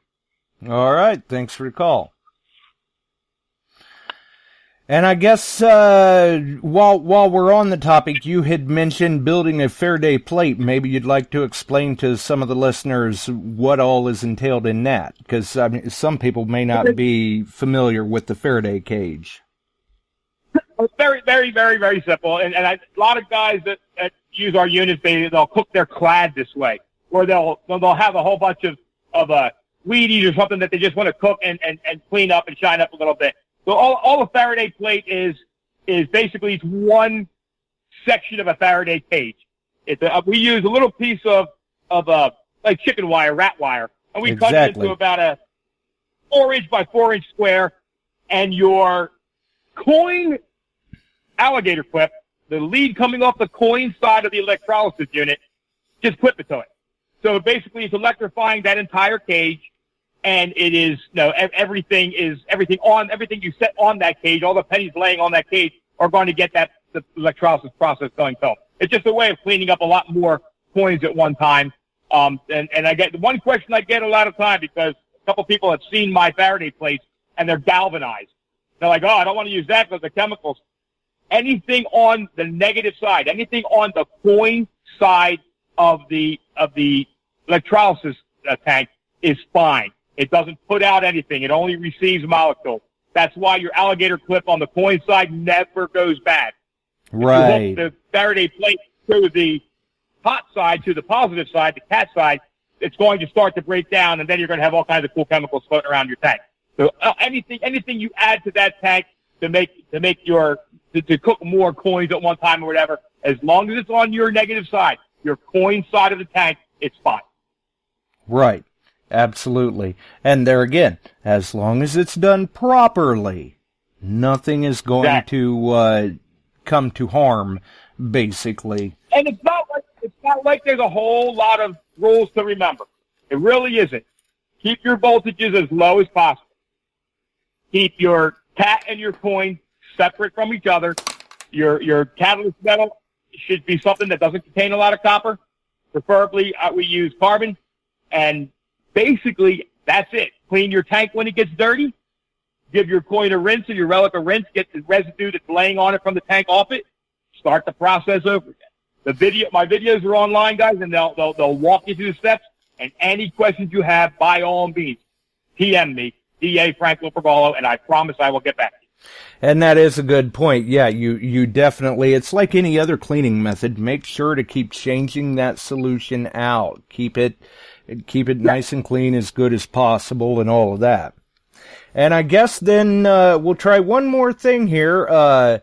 All right. Thanks for the call. And I guess while we're on the topic, you had mentioned building a Faraday plate. Maybe you'd like to explain to some of the listeners what all is entailed in that, because some people may not be familiar with the Faraday cage. It's very, very, very, very simple. And a lot of guys that use our units, they'll cook their clad this way, or they'll have a whole bunch of Wheaties or something that they just want to cook and clean up and shine up a little bit. So all a Faraday plate is basically it's one section of a Faraday cage. We use a little piece of like chicken wire, rat wire, and we cut it into about a 4-inch by 4-inch square. And your coin alligator clip, the lead coming off the coin side of the electrolysis unit, just clip it to it. So basically, it's electrifying that entire cage. And it is, everything you set on that cage, all the pennies laying on that cage are going to get the electrolysis process going. So it's just a way of cleaning up a lot more coins at one time. And I get one question I get a lot of time because a couple people have seen my Faraday plates and they're galvanized. They're like, oh, I don't want to use that because of the chemicals. Anything on the negative side, anything on the coin side of the electrolysis tank is fine. It doesn't put out anything. It only receives molecules. That's why your alligator clip on the coin side never goes bad. Right. If you hook the Faraday plate to the hot side, to the positive side, the cat side, it's going to start to break down, and then you're going to have all kinds of cool chemicals floating around your tank. So anything you add to that tank to cook more coins at one time or whatever, as long as it's on your negative side, your coin side of the tank, it's fine. Right. Absolutely. And there again, as long as it's done properly, nothing is going to come to harm, basically. And it's not like there's a whole lot of rules to remember. It really isn't. Keep your voltages as low as possible. Keep your cat and your coin separate from each other. Your catalyst metal should be something that doesn't contain a lot of copper. Preferably, we use carbon. And basically, that's it. Clean your tank when it gets dirty. Give your coin a rinse or your relic a rinse. Get the residue that's laying on it from the tank off it. Start the process over again. My videos are online, guys, and they'll walk you through the steps. And any questions you have, by all means, PM me, DA Frank Lopergolo, and I promise I will get back to you. And that is a good point. Yeah, you definitely, it's like any other cleaning method. Make sure to keep changing that solution out. Keep it nice and clean, as good as possible, and all of that. And I guess then we'll try one more thing here.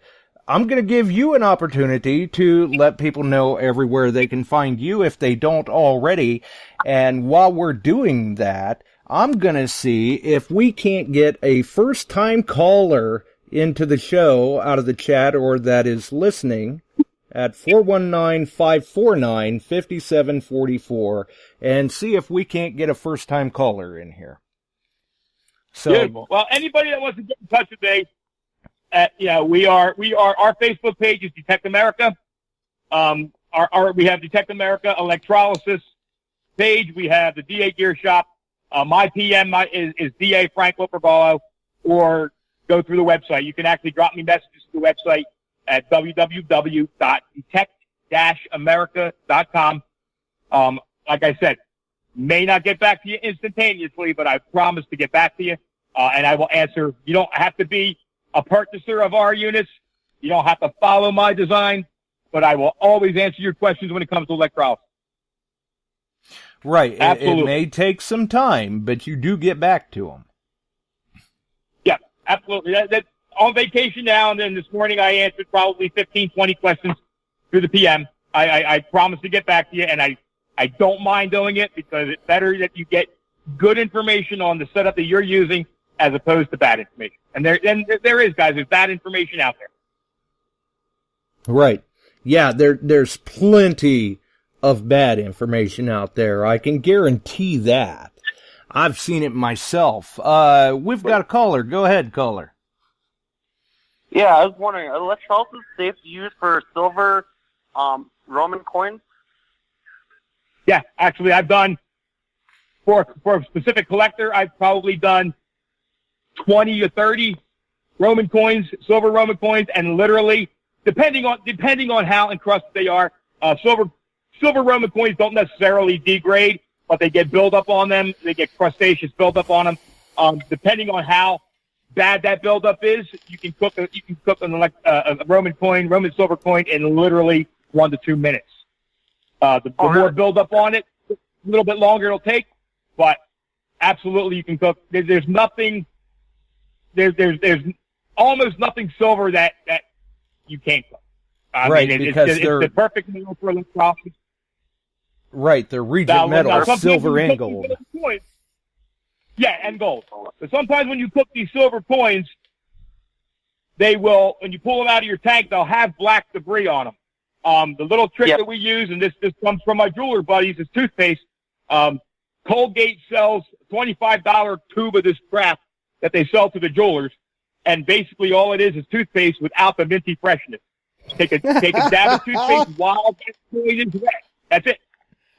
I'm going to give you an opportunity to let people know everywhere they can find you if they don't already. And while we're doing that, I'm going to see if we can't get a first-time caller into the show out of the chat, or that is listening, at 419-549-5744, and see if we can't get a first-time caller in here. So, beautiful. Well, anybody that wants to get in touch with me, our Facebook page is Detect America. We have Detect America Electrolysis page. We have the DA Gear Shop. My PM is DA Frank Lopergolo, or go through the website. You can actually drop me messages to the website at www.detect-america.com. Like I said, may not get back to you instantaneously, but I promise to get back to you, and I will answer. You don't have to be a purchaser of our units. You don't have to follow my design, but I will always answer your questions when it comes to electrolysis. Right. Absolutely. It may take some time, but you do get back to them. Yeah, absolutely. That's on vacation now, and then this morning I answered probably 15, 20 questions through the PM. I promise to get back to you, and I don't mind doing it, because it's better that you get good information on the setup that you're using as opposed to bad information. And there is, guys, there's bad information out there. Right. Yeah, there's plenty of bad information out there. I can guarantee that. I've seen it myself. We've got a caller. Go ahead, caller. Yeah, I was wondering, are electrolysis safe to use for silver Roman coins? Yeah, actually, I've done, for a specific collector, I've probably done 20 or 30 Roman coins, silver Roman coins, and literally, depending on how encrusted they are, silver Roman coins don't necessarily degrade, but they get buildup on them. They get crustaceous buildup on them. Depending on how bad that buildup is, you can cook a Roman silver coin in literally 1 to 2 minutes. The more buildup on it, a little bit longer it'll take, but absolutely you can cook. There's nothing. There's almost nothing silver that you can't cook. Because it's the perfect meal for electrolysis. Right, they're regent metal, silver and gold. Yeah, and gold. But sometimes when you cook these silver coins, they will, when you pull them out of your tank, they'll have black debris on them. The little trick that we use, and this comes from my jeweler buddies, is toothpaste. Colgate sells a $25 tube of this crap that they sell to the jewelers, and basically all it is toothpaste without the minty freshness. Take a dab of toothpaste while the coin is wet. That's it.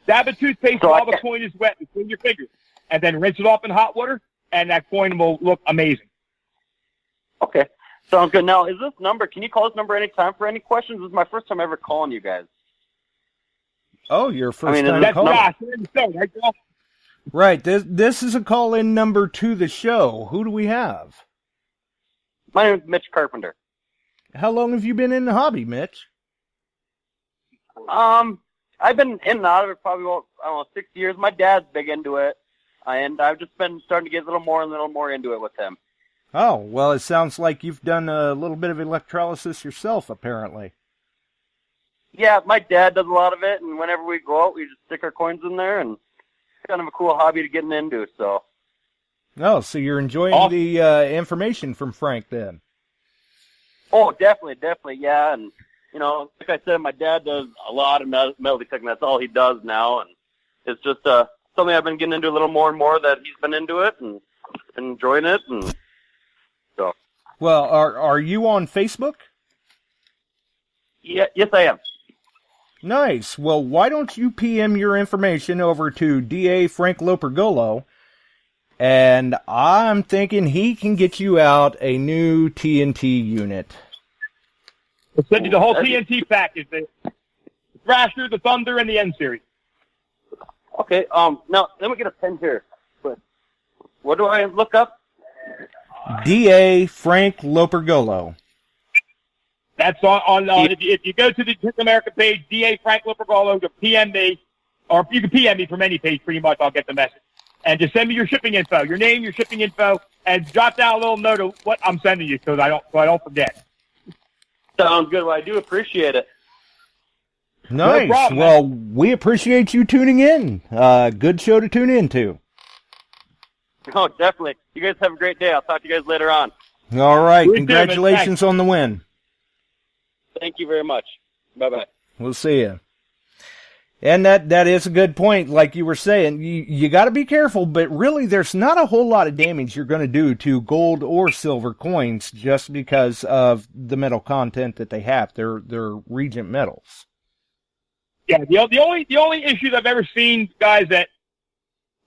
Dab of toothpaste while the coin is wet between your fingers, and then rinse it off in hot water, and that coin will look amazing. Okay. Sounds good. Now, is this number, can you call this number anytime for any questions? This is my first time ever calling you guys. Oh, your first time calling. Right. This is a call-in number to the show. Who do we have? My name is Mitch Carpenter. How long have you been in the hobby, Mitch? I've been in and out of it probably about, 6 years. My dad's big into it, and I've just been starting to get a little more into it with him. Oh, well, it sounds like you've done a little bit of electrolysis yourself, apparently. Yeah, my dad does a lot of it, and whenever we go out, we just stick our coins in there, and kind of a cool hobby to get into. So. Oh, so you're enjoying the information from Frank then? Oh, definitely, yeah. And like I said, my dad does a lot of metal detecting. That's all he does now, and it's just something I've been getting into a little more and more. That he's been into it and enjoying it, and so. Well, are you on Facebook? Yeah, yes, I am. Nice. Well, why don't you PM your information over to DA Frank Lopergolo? And I'm thinking he can get you out a new TNT unit. We'll send you the whole TNT package, the Thrasher, the Thunder, and the N Series. Okay, now, let me get a pen here. But what do I look up? DA Frank Lopergolo. That's on if you go to the Detect America page, DA Frank Lopergolo, to PM me, or you can PM me from any page pretty much, I'll get the message. And just send me your shipping info, your name, your shipping info, and jot down a little note of what I'm sending you so I don't forget. Sounds good. Well, I do appreciate it. Nice. No problem, well, we appreciate you tuning in. Good show to tune into. Oh, definitely. You guys have a great day. I'll talk to you guys later on. All right. You Congratulations too, on the win. Thank you very much. Bye-bye. We'll see you. And that is a good point. Like you were saying, you got to be careful, but really there's not a whole lot of damage you're going to do to gold or silver coins just because of the metal content that they have. They're Regent metals. Yeah, the only issues I've ever seen, guys, that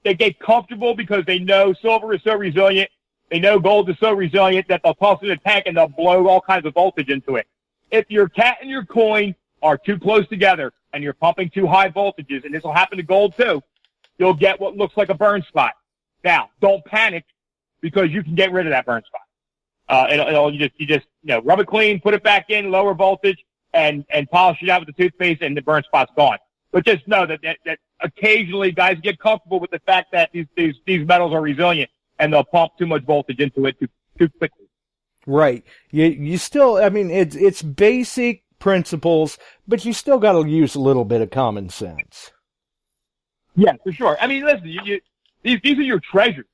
they get comfortable because they know silver is so resilient, they know gold is so resilient that they'll toss it in a tank and they'll blow all kinds of voltage into it. If your cat and your coin are too close together and you're pumping too high voltages, and this will happen to gold too, you'll get what looks like a burn spot. Now, don't panic because you can get rid of that burn spot. You just rub it clean, put it back in, lower voltage, and polish it out with the toothpaste, and the burn spot's gone. But just know that occasionally guys get comfortable with the fact that these metals are resilient and they'll pump too much voltage into it too quickly. Right. You still, I mean, it's basic principles, but you still got to use a little bit of common sense. Yeah, for sure. I mean, listen, these are your treasures.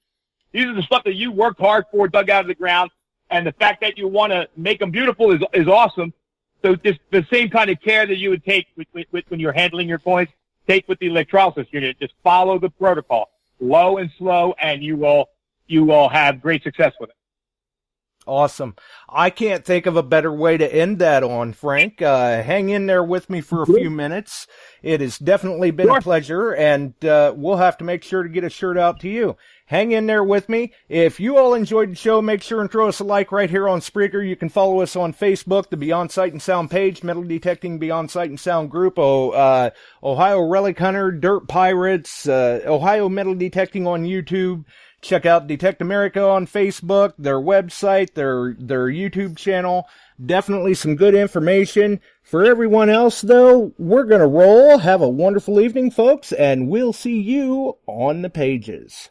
These are the stuff that you worked hard for, dug out of the ground, and the fact that you want to make them beautiful is awesome. So just the same kind of care that you would take when you're handling your coins, take with the electrolysis unit. Just follow the protocol, low and slow, and you will have great success with it. Awesome. I can't think of a better way to end that on, Frank. Hang in there with me for a few minutes. It has definitely been a pleasure, and we'll have to make sure to get a shirt out to you. Hang in there with me. If you all enjoyed the show, make sure and throw us a like right here on Spreaker. You can follow us on Facebook, the Beyond Sight and Sound page, Metal Detecting Beyond Sight and Sound group, Ohio Relic Hunter, Dirt Pirates, Ohio Metal Detecting on YouTube. Check out Detect America on Facebook, their website, their YouTube channel. Definitely some good information. For everyone else, though, we're going to roll. Have a wonderful evening, folks, and we'll see you on the pages.